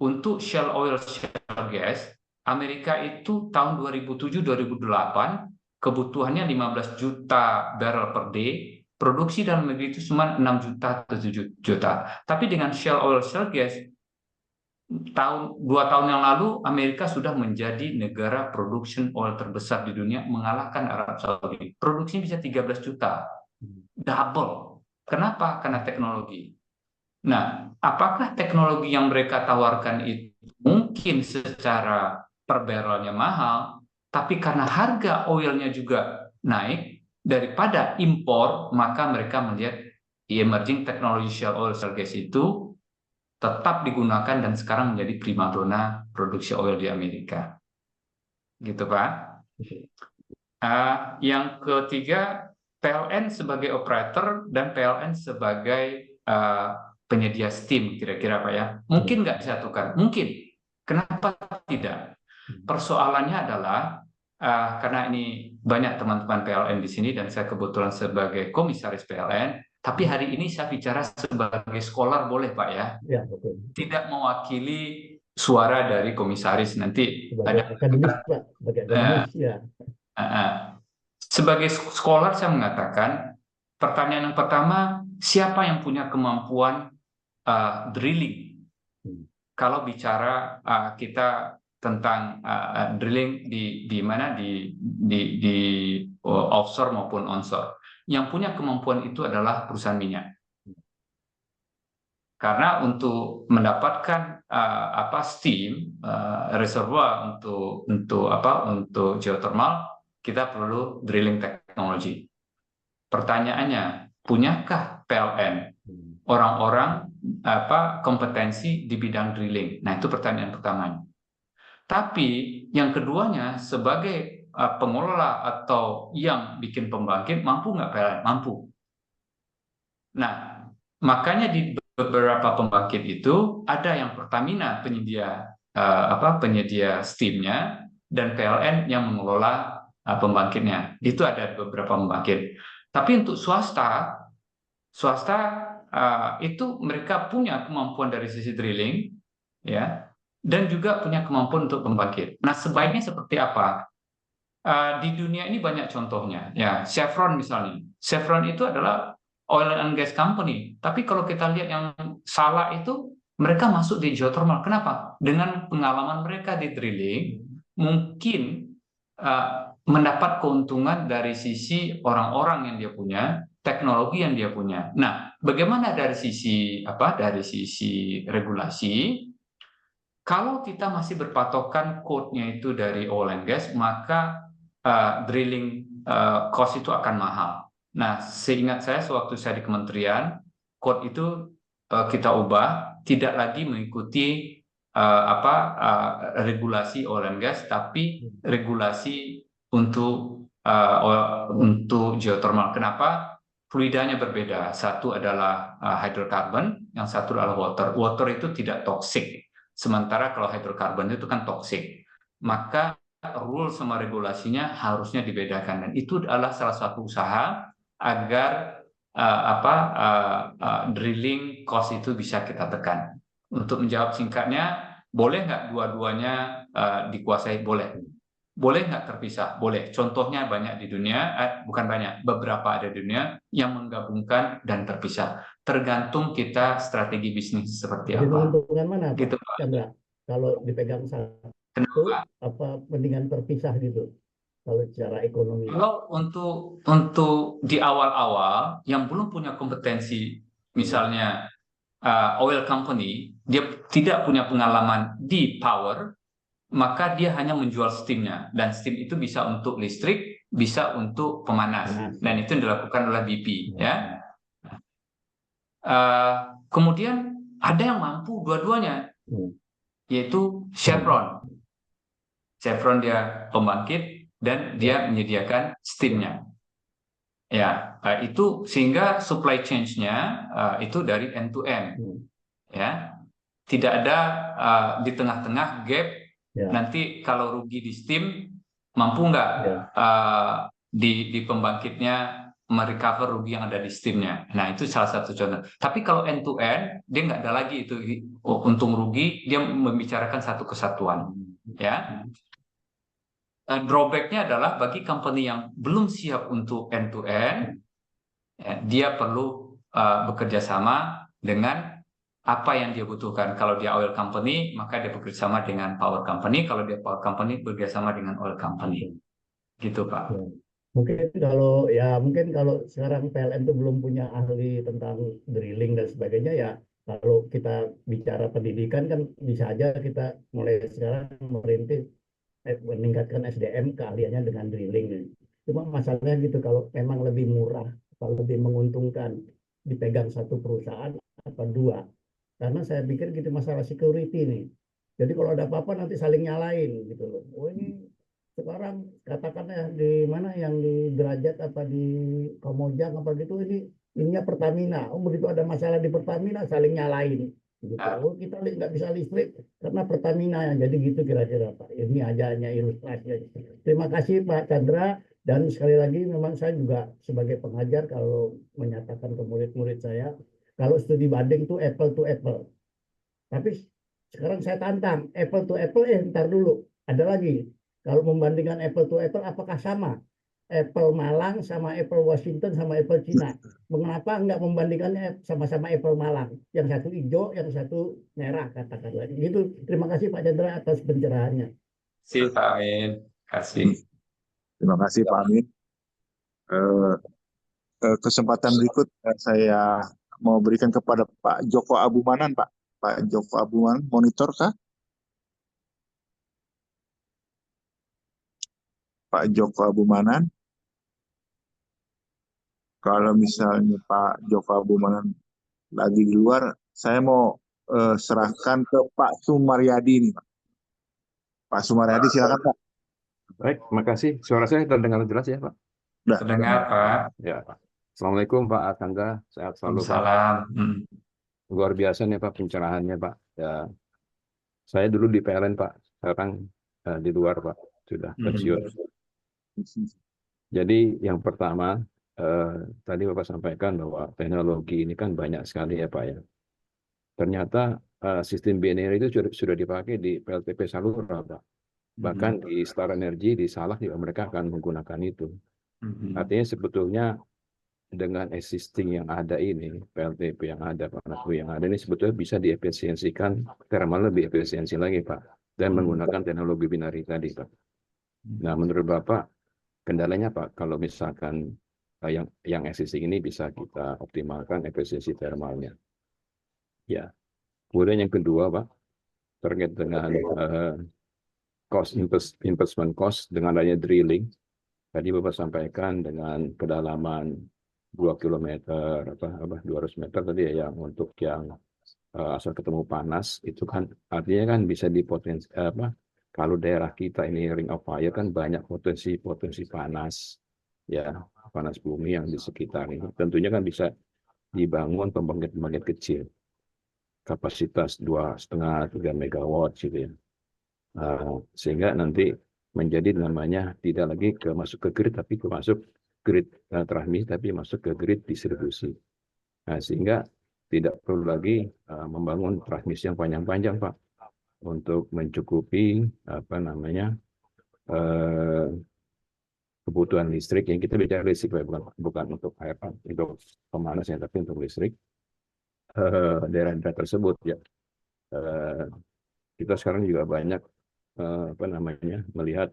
untuk shale oil, shale gas, Amerika itu tahun 2007-2008 kebutuhannya 15 juta barrel per day, produksi dalam negeri itu cuma 6 juta atau 7 juta. Tapi dengan shale oil, shale gas, 2 tahun yang lalu Amerika sudah menjadi negara production oil terbesar di dunia, mengalahkan Arab Saudi. Produksinya bisa 13 juta, double. Kenapa? Karena teknologi. Nah, apakah teknologi yang mereka tawarkan itu mungkin secara per barrelnya mahal, tapi karena harga oilnya juga naik daripada impor, maka mereka melihat emerging technology shale oil, shale gas itu tetap digunakan dan sekarang menjadi primadona produksi oil di Amerika. Gitu Pak. Yang ketiga, PLN sebagai operator dan PLN sebagai penyedia steam kira-kira Pak ya. Mungkin nggak disatukan, mungkin. Kenapa tidak? Persoalannya adalah karena ini banyak teman-teman PLN di sini dan saya kebetulan sebagai komisaris PLN, tapi hari ini saya bicara sebagai scholar boleh Pak ya? Ya, betul. Tidak mewakili suara dari komisaris nanti Sebagai akademis Pak, sebagai akademis ya. Sebagai scholar saya mengatakan pertanyaan yang pertama, siapa yang punya kemampuan drilling? Kalau bicara kita tentang drilling di mana di offshore maupun onshore, yang punya kemampuan itu adalah perusahaan minyak. Karena untuk mendapatkan steam reservoir untuk geothermal, kita perlu drilling teknologi. Pertanyaannya, punyakah PLN orang-orang kompetensi di bidang drilling? Nah, itu pertanyaan pertamanya. Tapi yang keduanya, sebagai pengelola atau yang bikin pembangkit, mampu nggak PLN? Mampu. Nah, makanya di beberapa pembangkit itu ada yang Pertamina penyedia penyedia steamnya dan PLN yang mengelola pembangkitnya. Itu ada beberapa pembangkit. Tapi untuk swasta itu mereka punya kemampuan dari sisi drilling, ya, dan juga punya kemampuan untuk pembangkit. Nah, sebaiknya seperti apa? Di dunia ini banyak contohnya. Ya, Chevron misalnya. Chevron itu adalah oil and gas company. Tapi kalau kita lihat yang salah itu, mereka masuk di geothermal. Kenapa? Dengan pengalaman mereka di drilling, mungkin mendapat keuntungan dari sisi orang-orang yang dia punya, teknologi yang dia punya. Nah, bagaimana dari sisi regulasi? Kalau kita masih berpatokan code-nya itu dari oil and gas, maka drilling cost itu akan mahal. Nah, seingat saya sewaktu saya di kementerian, code itu kita ubah, tidak lagi mengikuti regulasi oil and gas, tapi regulasi untuk geothermal. Kenapa? Fluidanya berbeda. Satu adalah hydrocarbon, yang satu adalah water. Water itu tidak toksik. Sementara kalau hydrocarbon itu kan toksik. Maka rule sama regulasinya harusnya dibedakan. Dan itu adalah salah satu usaha agar drilling cost itu bisa kita tekan. Untuk menjawab singkatnya, boleh nggak dua-duanya dikuasai? Boleh. Boleh nggak terpisah? Boleh. Contohnya banyak di dunia, bukan banyak, beberapa ada di dunia yang menggabungkan dan terpisah. Tergantung kita strategi bisnis seperti Jadi apa. menguntungkan mana, Gitu, Pak Chandra? Kalau dipegang satu, apa mendingan terpisah gitu? Kalau secara ekonomi. Kalau untuk di awal-awal yang belum punya kompetensi, misalnya oil company, dia tidak punya pengalaman di power, maka dia hanya menjual steamnya, dan steam itu bisa untuk listrik, bisa untuk pemanas, dan itu yang dilakukan oleh BP, ya. Kemudian ada yang mampu dua-duanya, yaitu Chevron. Chevron dia pembangkit dan dia menyediakan steamnya, ya. Itu sehingga supply chain-nya itu dari end to end, ya. Tidak ada di tengah-tengah gap. Nanti kalau rugi di steam, mampu nggak di pembangkitnya merecover rugi yang ada di steamnya? Nah, itu salah satu contoh. Tapi kalau end to end, dia nggak ada lagi itu untung rugi, dia membicarakan satu kesatuan, ya. Drawback-nya adalah bagi company yang belum siap untuk end to end, dia perlu bekerja sama dengan apa yang dia butuhkan. Kalau dia oil company, maka dia bekerja sama dengan power company. Kalau dia power company, bekerja sama dengan oil company. Gitu, Pak. Mungkin kalau sekarang PLN itu belum punya ahli tentang drilling dan sebagainya, ya kalau kita bicara pendidikan kan bisa aja kita mulai sekarang meningkatkan SDM keahliannya dengan drilling. Cuma masalahnya gitu, kalau memang lebih murah, kalau lebih menguntungkan dipegang satu perusahaan apa dua. Karena saya pikir gitu masalah security nih. Jadi kalau ada apa-apa nanti saling nyalain gitu loh. Oh ini sekarang katakanlah di mana yang di Derajat apa di Kamojang apa gitu, ini ininya Pertamina. Oh, begitu ada masalah di Pertamina saling nyalain. Gitu. Oh, kita nggak bisa listrik karena Pertamina yang jadi gitu kira-kira Pak. Ini aja hanya ilustrasi. Terima kasih Pak Chandra, dan sekali lagi memang saya juga sebagai pengajar kalau menyatakan ke murid-murid saya kalau studi banding tuh apple to apple. Tapi sekarang saya tantang apple to apple, ntar dulu ada lagi. Kalau membandingkan apple to apple apakah sama? Apple Malang sama Apple Washington sama Apple Cina. Mengapa enggak membandingkannya sama-sama Apple Malang? Yang satu hijau, yang satu merah katakanlah. Gitu. Terima kasih Pak Chandra atas pencerahannya. Terima kasih Pak Amin. Kasih. Terima kasih Pak Amin. Kesempatan berikut saya mau berikan kepada Pak Joko Abumanan, Pak. Pak Joko Abumanan, monitor kah? Pak Joko Abumanan. Kalau misalnya Pak Joko Abumanan lagi di luar, saya mau serahkan ke Pak Sumaryadi nih, Pak. Pak Sumaryadi, silakan Pak. Baik, terima kasih. Suara saya terdengar jelas ya, Pak? Terdengar, Pak. Ya, Pak. Assalamualaikum Pak Archandra, sehat selalu Pak. Salam. Luar biasa nih Pak pencerahannya Pak. Ya, saya dulu di PLN Pak, sekarang di luar Pak, sudah pensiun. Jadi yang pertama, tadi Bapak sampaikan bahwa teknologi ini kan banyak sekali ya Pak ya. Ternyata sistem binary itu sudah dipakai di PLTP Salura Pak. Bahkan di Star Energy, di Salah juga mereka akan menggunakan itu. Artinya sebetulnya dengan existing yang ada ini, PLTP yang ada, panas bumi yang ada ini sebetulnya bisa diefisiensikan, thermal lebih efisiensi lagi Pak, dan menggunakan teknologi binary tadi Pak. Nah menurut Bapak, kendalanya Pak, kalau misalkan yang existing ini bisa kita optimalkan efisiensi thermalnya. Ya, kemudian yang kedua Pak, terkait dengan cost investment cost dengan adanya drilling. Tadi Bapak sampaikan dengan kedalaman 2 km, 200 meter tadi ya, yang untuk yang asal ketemu panas, itu kan artinya kan bisa dipotensi, kalau daerah kita ini ring of fire kan banyak potensi panas, ya panas bumi yang di sekitar ini. Tentunya kan bisa dibangun pembangkit kecil, kapasitas 2,5-3 megawatt gitu ya. Sehingga nanti menjadi namanya tidak lagi masuk ke grid, tapi masuk grid transmisi, tapi masuk ke grid distribusi. Nah, sehingga tidak perlu lagi membangun transmisi yang panjang-panjang Pak, untuk mencukupi kebutuhan listrik. Yang kita bicara listrik bukan untuk air, untuk pemanas ya, tapi untuk listrik daerah-daerah tersebut ya. Kita sekarang juga banyak melihat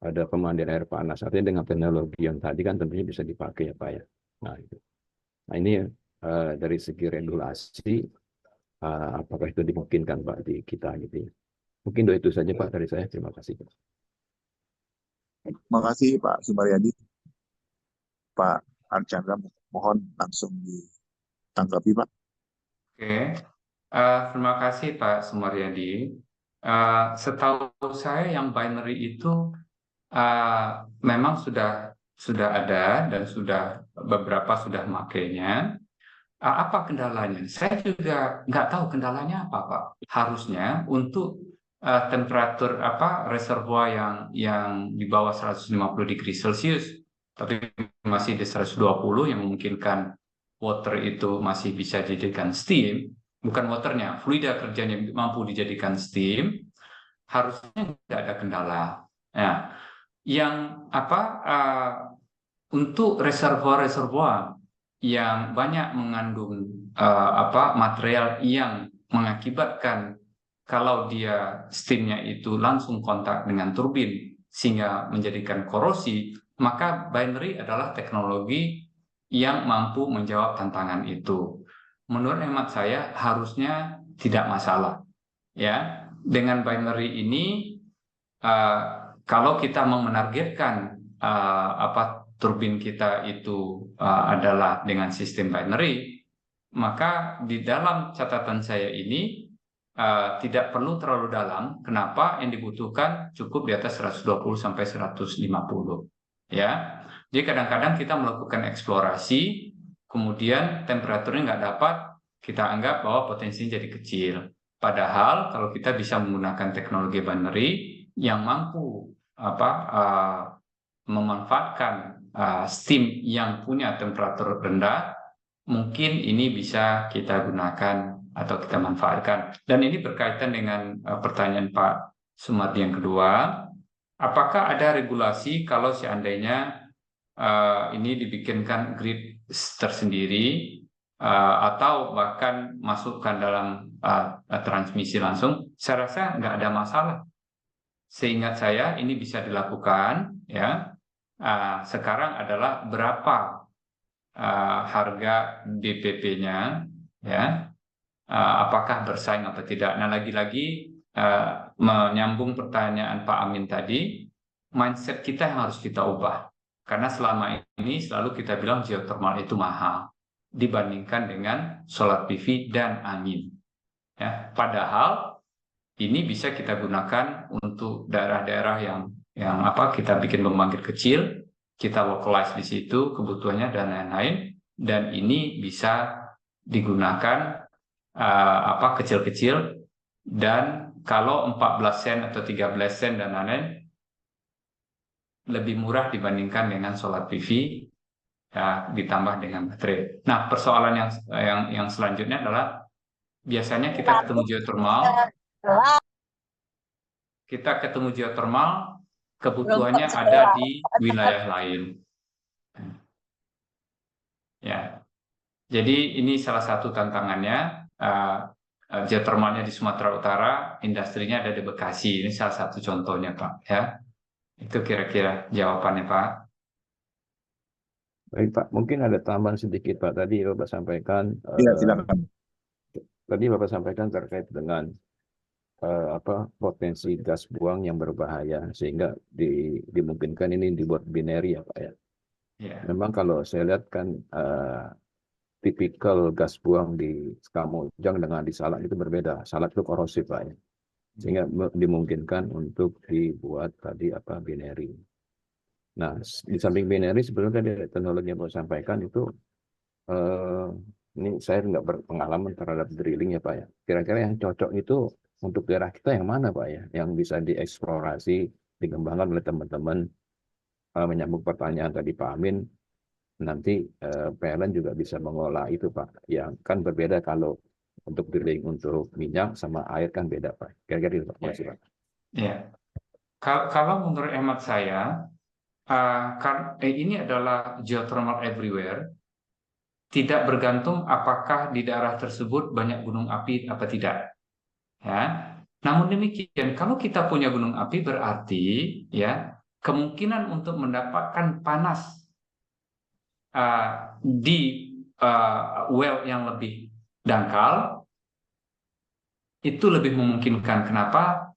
ada pemandian air panas, artinya dengan teknologi yang tadi kan tentunya bisa dipakai ya Pak ya. Nah ini dari segi regulasi, apakah itu dimungkinkan Pak di kita gitu ya. Mungkin itu saja Pak dari saya, terima kasih. Terima kasih Pak Sumaryadi. Pak Archandra, mohon langsung ditanggapi Pak. Oke, terima kasih Pak Sumaryadi. Setahu saya yang binary itu memang sudah ada dan beberapa sudah memakainya. Apa kendalanya? Saya juga nggak tahu kendalanya apa Pak. Harusnya untuk temperatur reservoir yang di bawah 150 degree Celcius, tapi masih di 120 yang memungkinkan water itu masih bisa dijadikan steam, bukan waternya, fluida kerjanya mampu dijadikan steam, harusnya tidak ada kendala. Nah, yang untuk reservoir yang banyak mengandung material yang mengakibatkan kalau dia steamnya itu langsung kontak dengan turbin sehingga menjadikan korosi, maka binary adalah teknologi yang mampu menjawab tantangan itu. Menurut hemat saya harusnya tidak masalah. Ya, dengan binary ini kalau kita mau menargetkan turbin kita itu adalah dengan sistem binary, maka di dalam catatan saya ini tidak perlu terlalu dalam. Kenapa? Yang dibutuhkan cukup di atas 120 sampai 150. Ya, jadi kadang-kadang kita melakukan eksplorasi kemudian temperaturnya nggak dapat, kita anggap bahwa potensinya jadi kecil. Padahal kalau kita bisa menggunakan teknologi binary yang mampu memanfaatkan steam yang punya temperatur rendah, mungkin ini bisa kita gunakan atau kita manfaatkan. Dan ini berkaitan dengan pertanyaan Pak Sumardi yang kedua, apakah ada regulasi kalau seandainya ini dibikinkan grid tersendiri atau bahkan masukkan dalam transmisi langsung? Saya rasa nggak ada masalah. Seingat saya ini bisa dilakukan, ya. Sekarang adalah berapa harga DPP-nya, ya, apakah bersaing atau tidak. Nah, lagi-lagi menyambung pertanyaan Pak Amin tadi, mindset kita yang harus kita ubah. Karena selama ini selalu kita bilang geothermal itu mahal dibandingkan dengan solar PV dan angin. Ya, padahal ini bisa kita gunakan untuk daerah-daerah yang kita bikin pembangkit kecil, kita localize di situ kebutuhannya dan lain-lain, dan ini bisa digunakan kecil-kecil, dan kalau 14 sen atau 13 sen dan lain-lain lebih murah dibandingkan dengan solar PV ya, ditambah dengan baterai. Nah, persoalan yang selanjutnya adalah biasanya kita ketemu geothermal, kebutuhannya ada di wilayah lain. Ya, jadi ini salah satu tantangannya. Geothermalnya di Sumatera Utara, industrinya ada di Bekasi. Ini salah satu contohnya, Pak. Ya, itu kira-kira jawabannya, Pak. Baik, Pak. Mungkin ada tambahan sedikit, Pak. Tadi Bapak sampaikan. Iya, silakan. Tadi Bapak sampaikan terkait dengan potensi gas buang yang berbahaya, sehingga dimungkinkan ini dibuat binary, ya Pak, ya. Yeah. Memang kalau saya lihat kan tipikal gas buang di Kamojang dengan di Salak itu berbeda. Salak itu korosif, Pak, ya. Sehingga dimungkinkan untuk dibuat tadi binary. Nah, di samping binary sebenarnya tadi teknologi yang Bapak sampaikan itu ini saya nggak berpengalaman terhadap drilling, ya Pak, ya. Kira-kira yang cocok itu untuk daerah kita yang mana, Pak, ya? Yang bisa dieksplorasi, dikembangkan oleh teman-teman. Menyambung pertanyaan tadi Pak Amin, nanti PLN juga bisa mengolah itu, Pak. Yang kan berbeda kalau untuk drilling untuk minyak sama air kan beda, Pak. Kira-kira itu, Pak. Makasih, Pak. Ya. Kalau menurut hemat saya, ini adalah geothermal everywhere. Tidak bergantung apakah di daerah tersebut banyak gunung api apa tidak. Ya, namun demikian kalau kita punya gunung api berarti ya kemungkinan untuk mendapatkan panas di well yang lebih dangkal itu lebih memungkinkan. Kenapa?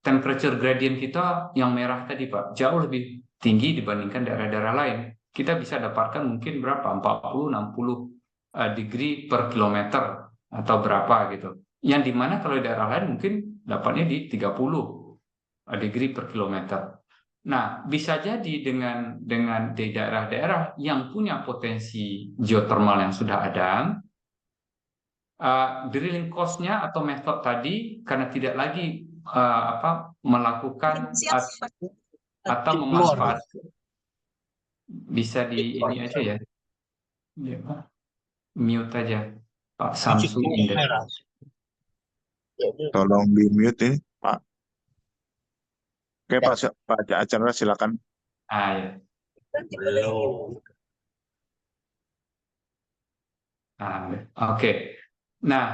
Temperature gradient kita yang merah tadi, Pak, jauh lebih tinggi dibandingkan daerah-daerah lain. Kita bisa dapatkan mungkin berapa? 40-60 degree per kilometer atau berapa gitu. Yang dimana kalau di daerah lain mungkin dapatnya di 30 degree per kilometer. Nah, bisa jadi dengan di daerah-daerah yang punya potensi geothermal yang sudah ada, drilling cost-nya atau metode tadi karena tidak lagi melakukan atau memanfaatkan, bisa di ini aja ya, mute aja Pak Samsung Indah. Tolong di mute ini, Pak. Oke, Pak Chandra, silakan. Ya. Oke. Nah,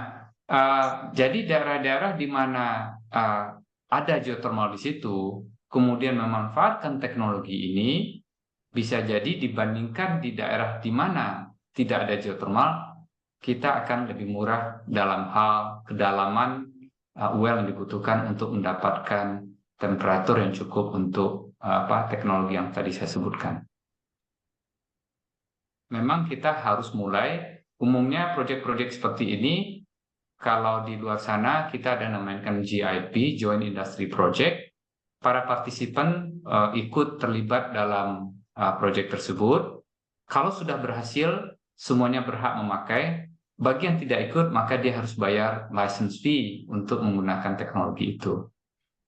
jadi daerah-daerah di mana ada geothermal di situ, kemudian memanfaatkan teknologi ini, bisa jadi dibandingkan di daerah di mana tidak ada geothermal, kita akan lebih murah dalam hal kedalaman well yang dibutuhkan untuk mendapatkan temperatur yang cukup untuk teknologi yang tadi saya sebutkan. Memang kita harus mulai, umumnya proyek-proyek seperti ini, kalau di luar sana kita ada namakan GIP, Joint Industry Project, para partisipan ikut terlibat dalam proyek tersebut. Kalau sudah berhasil, semuanya berhak memakai. Bagi yang tidak ikut, maka dia harus bayar license fee untuk menggunakan teknologi itu.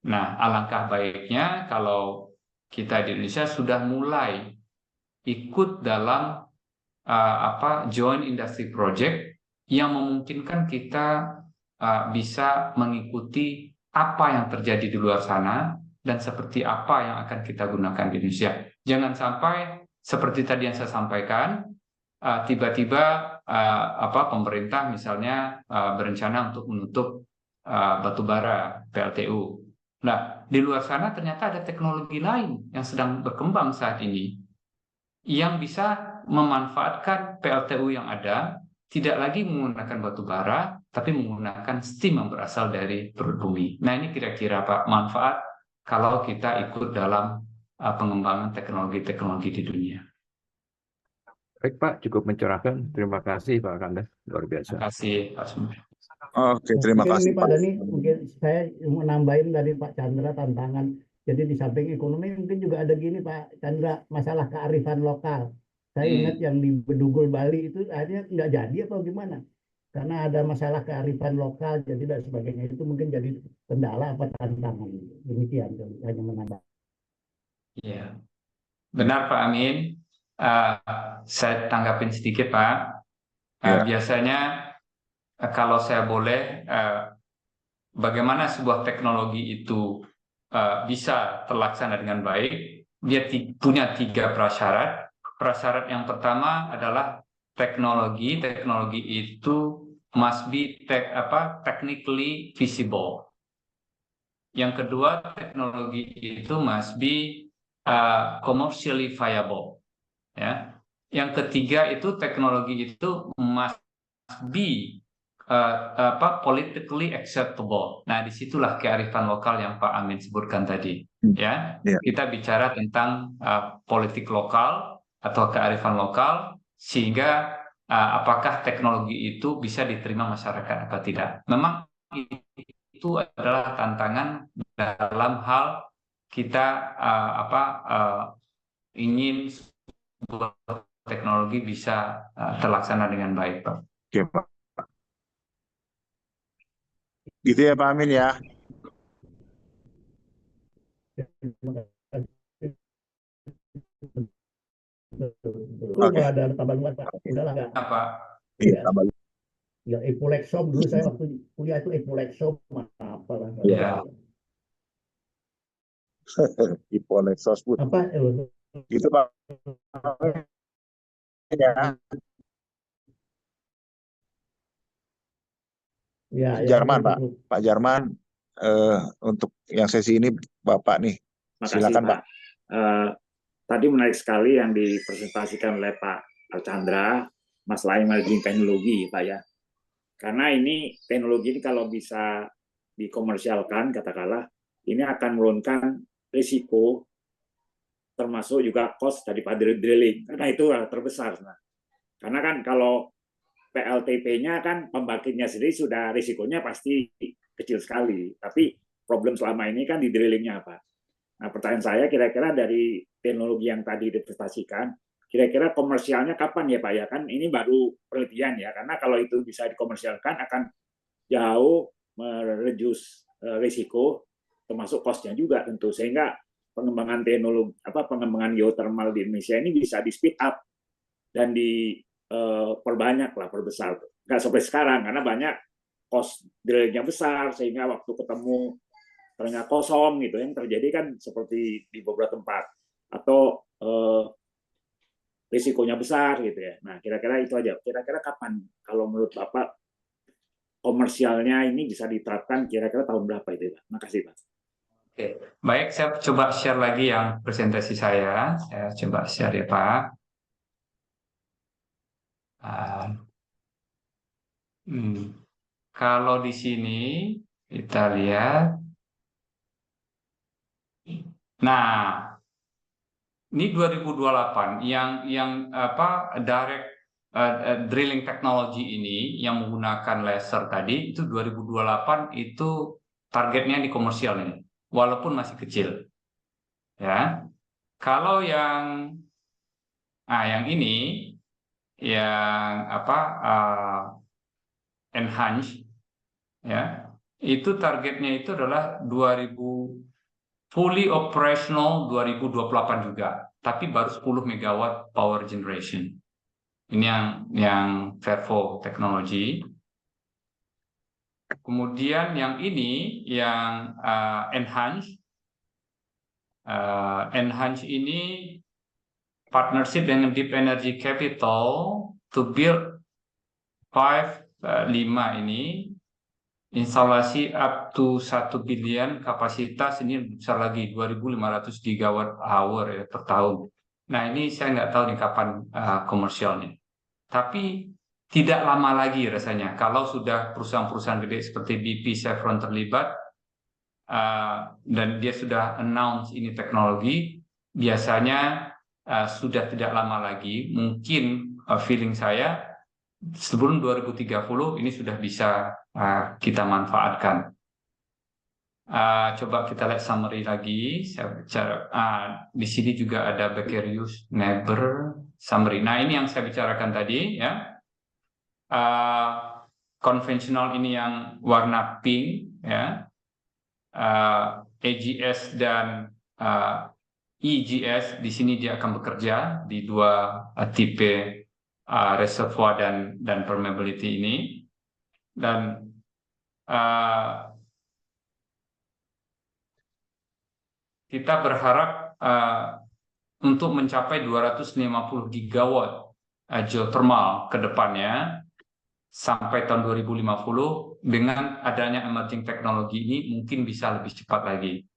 Nah, alangkah baiknya kalau kita di Indonesia sudah mulai ikut dalam joint industry project yang memungkinkan kita bisa mengikuti apa yang terjadi di luar sana dan seperti apa yang akan kita gunakan di Indonesia. Jangan sampai seperti tadi yang saya sampaikan, tiba-tiba pemerintah misalnya berencana untuk menutup batubara PLTU. Nah, di luar sana ternyata ada teknologi lain yang sedang berkembang saat ini yang bisa memanfaatkan PLTU yang ada, tidak lagi menggunakan batu bara, tapi menggunakan steam yang berasal dari perut bumi. Nah, ini kira-kira Pak, manfaat kalau kita ikut dalam pengembangan teknologi-teknologi di dunia. Baik Pak, cukup mencerahkan. Terima kasih Pak Kanda, luar biasa. Terima kasih Pak Sumber. Oke, terima Mungkin kasih ini Pak Dani, mungkin saya mau nambahin dari Pak Chandra tantangan. Jadi di samping ekonomi mungkin juga ada gini Pak Chandra, masalah kearifan lokal. Saya ingat yang di Bedugul Bali itu akhirnya nggak jadi apa gimana? Karena ada masalah kearifan lokal jadi dan sebagainya, itu mungkin jadi kendala apa tantangan. Demikian, hanya menambah. Iya, benar Pak Amin. Saya tanggapin sedikit Pak. Biasanya kalau saya boleh, bagaimana sebuah teknologi itu bisa terlaksana dengan baik, dia punya 3 prasyarat. Prasyarat yang pertama adalah teknologi itu must be technically feasible. Yang kedua, teknologi itu must be commercially viable. Ya. Yang ketiga itu teknologi itu must be politically acceptable. Nah, disitulah kearifan lokal yang Pak Amin sebutkan tadi. Ya, kita bicara tentang politik lokal atau kearifan lokal, sehingga apakah teknologi itu bisa diterima masyarakat atau tidak. Memang itu adalah tantangan dalam hal kita ingin sebuah teknologi bisa terlaksana dengan baik, Pak. Oke, Pak. Gitu ya Pak Amin ya. Nggak ada tambahan Pak. Udahlah nggak. Apa? Iya, tambah. Ya, Epolexom dulu saya waktu kuliah itu Epolexom apa lah. Ya. Epolexos pun. Apa? Gitu Pak. Ya. Ya, Jarman Pak. Pak Jarman, untuk yang sesi ini Bapak nih. Silakan Pak. Tadi menarik sekali yang dipresentasikan oleh Pak Archandra, masalah emerging teknologi, Pak ya. Karena ini teknologi ini kalau bisa dikomersialkan, katakanlah, ini akan menurunkan risiko, termasuk juga cost daripada drilling. Karena itu terbesar. Nah, karena kan kalau PLTP-nya kan pembangkitnya sendiri sudah risikonya pasti kecil sekali. Tapi problem selama ini kan di drillingnya, Pak. Nah, pertanyaan saya kira-kira dari teknologi yang tadi dipresentasikan, kira-kira komersialnya kapan ya Pak ya? Kan ini baru penelitian ya, karena kalau itu bisa dikomersialkan akan jauh mereduce risiko, termasuk cost-nya juga tentu, sehingga pengembangan teknologi pengembangan geothermal di Indonesia ini bisa di speed up dan diperbanyak lah, perbesar. Nggak sampai sekarang karena banyak cost drillingnya besar, sehingga waktu ketemu ternyata kosong gitu yang terjadi kan seperti di beberapa tempat, atau risikonya besar gitu ya. Nah, kira-kira itu aja. Kira-kira kapan kalau menurut Bapak komersialnya ini bisa diterapkan, kira-kira tahun berapa itu, Pak? Makasih, Pak. Oke, baik, saya coba share lagi yang presentasi saya. Saya coba share ya, Pak. Kalau di sini kita lihat, nah, ini 2028 yang direct drilling technology ini yang menggunakan laser tadi itu 2028 itu targetnya di komersial ini, walaupun masih kecil. Ya. Kalau yang Nah, yang ini yang apa enhance ya. Itu targetnya itu adalah 2000 fully operational 2028 juga, tapi baru 10 megawatt power generation. Ini yang Vervo Technology. Kemudian yang ini yang enhance. Enhance ini partnership dengan Deep Energy Capital to build 5 ini instalasi up to 1 billion kapasitas, ini besar lagi 2.500 gigawatt hour ya per tahun. Nah ini saya nggak tahu nih kapan komersialnya. Tapi tidak lama lagi rasanya kalau sudah perusahaan-perusahaan gede seperti BP, Chevron terlibat dan dia sudah announce ini teknologi, biasanya sudah tidak lama lagi, mungkin feeling saya sebelum 2030 ini sudah bisa kita manfaatkan. Coba kita lihat summary lagi. Saya bicara, di sini juga ada Becquerel's Neighbor summary. Nah ini yang saya bicarakan tadi ya. Konvensional ini yang warna pink ya. AGS dan EGS di sini dia akan bekerja di dua tipe reservoir dan permeability ini, dan kita berharap untuk mencapai 250 gigawatt geothermal ke depannya sampai tahun 2050. Dengan adanya emerging teknologi ini mungkin bisa lebih cepat lagi.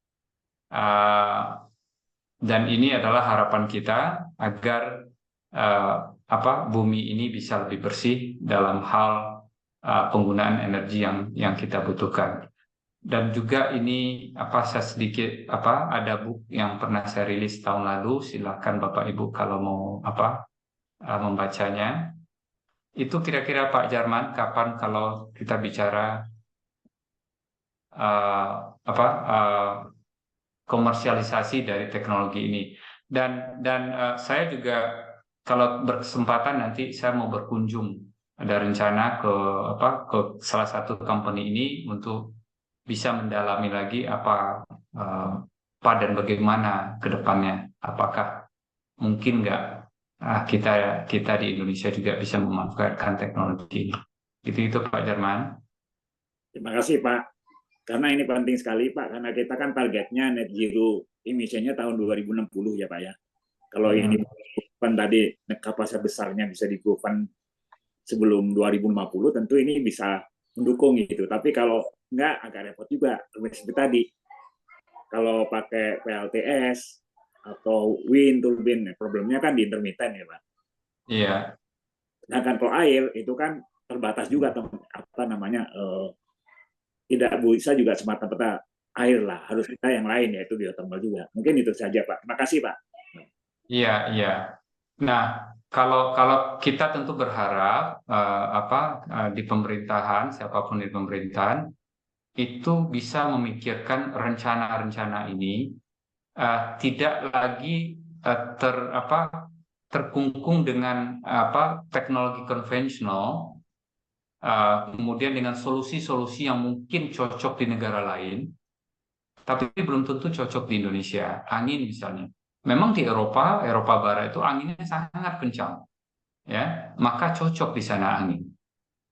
Dan ini adalah harapan kita agar bumi ini bisa lebih bersih dalam hal penggunaan energi yang kita butuhkan. Dan juga ini saya sedikit ada buku yang pernah saya rilis tahun lalu, silakan Bapak Ibu kalau mau membacanya. Itu kira-kira Pak Jarman, kapan kalau kita bicara komersialisasi dari teknologi ini. Dan saya juga kalau berkesempatan nanti saya mau berkunjung, ada rencana ke salah satu company ini untuk bisa mendalami lagi apa dan bagaimana ke depannya. Apakah mungkin nggak kita di Indonesia juga bisa memanfaatkan teknologi ini. Itu Pak Jarman. Terima kasih Pak. Karena ini penting sekali Pak, karena kita kan targetnya net zero emission-nya tahun 2060 ya Pak ya. Kalau yang diproven tadi kapasitas besarnya bisa diproven sebelum 2050, tentu ini bisa mendukung gitu. Tapi kalau enggak, agak repot juga. Seperti tadi, kalau pakai PLTS atau wind turbine, problemnya kan di intermittent ya Pak. Iya. Sedangkan kalau air itu kan terbatas juga, tidak bisa juga semata-mata air lah, harus kita yang lain yaitu geothermal juga. Mungkin itu saja Pak. Terima kasih Pak. Iya. Nah, kalau kita tentu berharap di pemerintahan, siapapun di pemerintahan itu bisa memikirkan rencana-rencana ini tidak lagi terkungkung dengan teknologi konvensional. Kemudian dengan solusi-solusi yang mungkin cocok di negara lain, tapi belum tentu cocok di Indonesia. Angin misalnya, memang di Eropa Barat itu anginnya sangat kencang, ya, maka cocok di sana angin.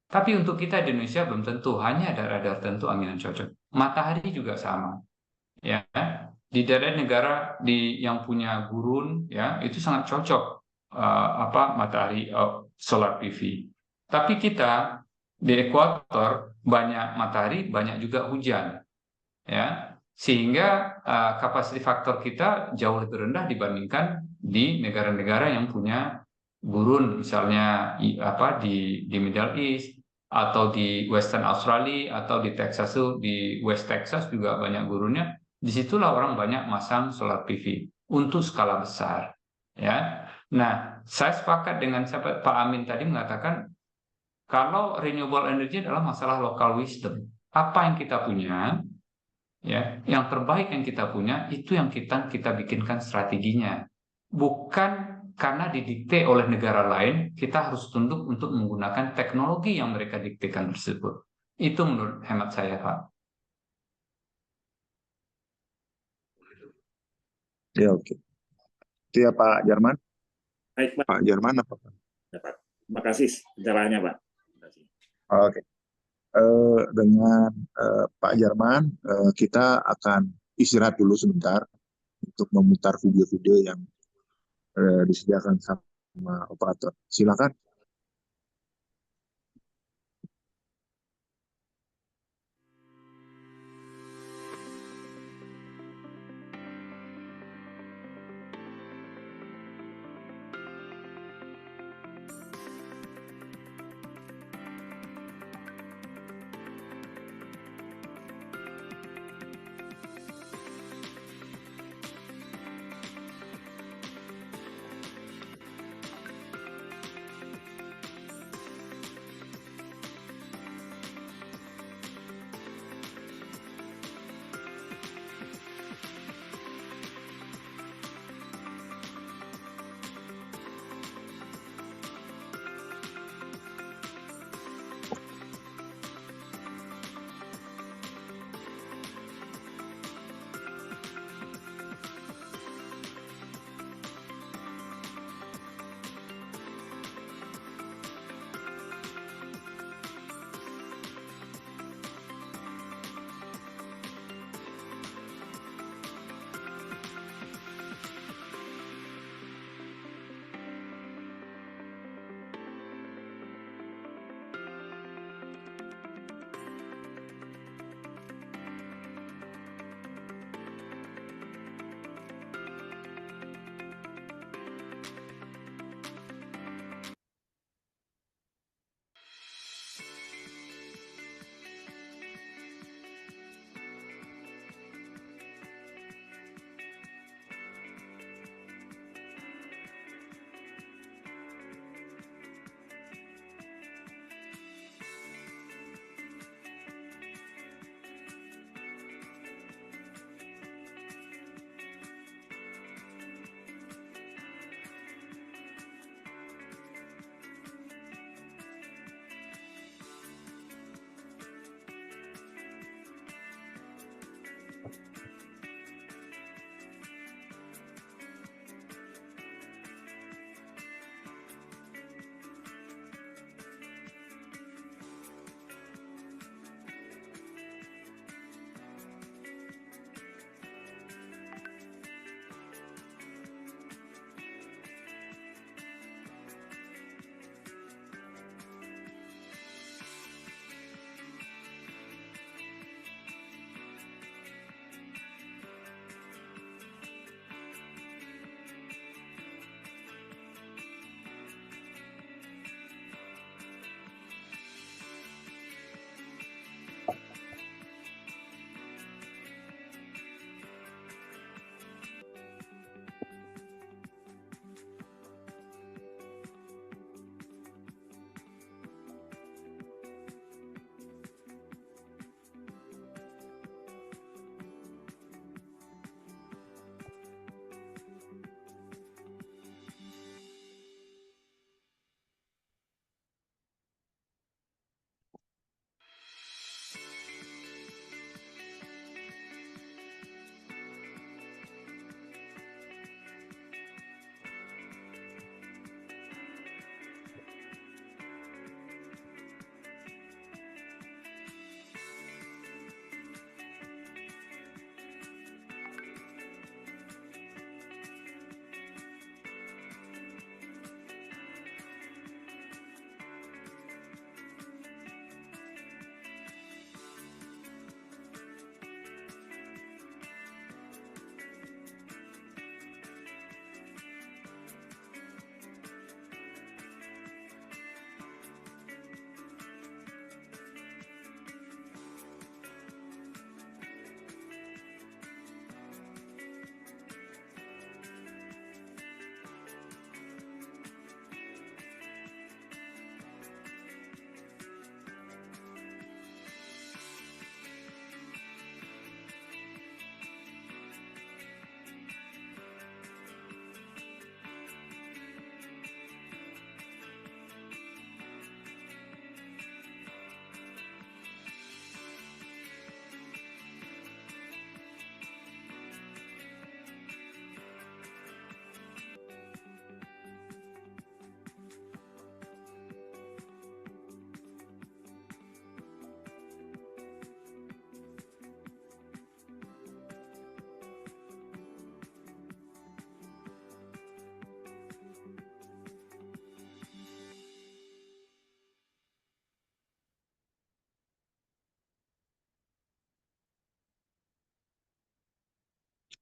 Tapi untuk kita di Indonesia belum tentu, hanya daerah-daerah tertentu angin yang cocok. Matahari juga sama, ya. Di daerah negara yang punya gurun, ya, itu sangat cocok matahari solar PV. Tapi kita di ekuator banyak matahari, banyak juga hujan, ya, sehingga kapasitas faktor kita jauh lebih rendah dibandingkan di negara-negara yang punya gurun, misalnya di Middle East atau di Western Australia atau di Texas, di West Texas juga banyak gurunnya. Disitulah orang banyak masang solar PV untuk skala besar, ya. Nah, saya sepakat dengan Pak Amin tadi mengatakan kalau renewable energy adalah masalah local wisdom. Apa yang kita punya, ya, yang terbaik yang kita punya, itu yang kita bikinkan strateginya. Bukan karena didikte oleh negara lain, kita harus tunduk untuk menggunakan teknologi yang mereka diktekan tersebut. Itu menurut hemat saya, Pak. Ya, oke. Itu ya Pak Jarman. Baik, Pak. Pak Jarman apa? Ya, Pak. Terima kasih pencerahannya, Pak. Terima kasih. Oke. Dengan Pak Jarman, kita akan istirahat dulu sebentar untuk memutar video-video yang disediakan sama operator. Silakan.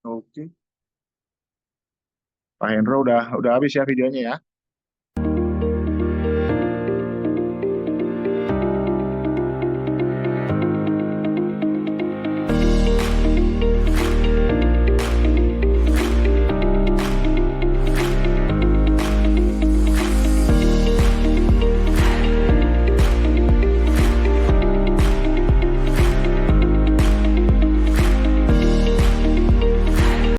Oke. Pak Hendro udah habis ya videonya ya.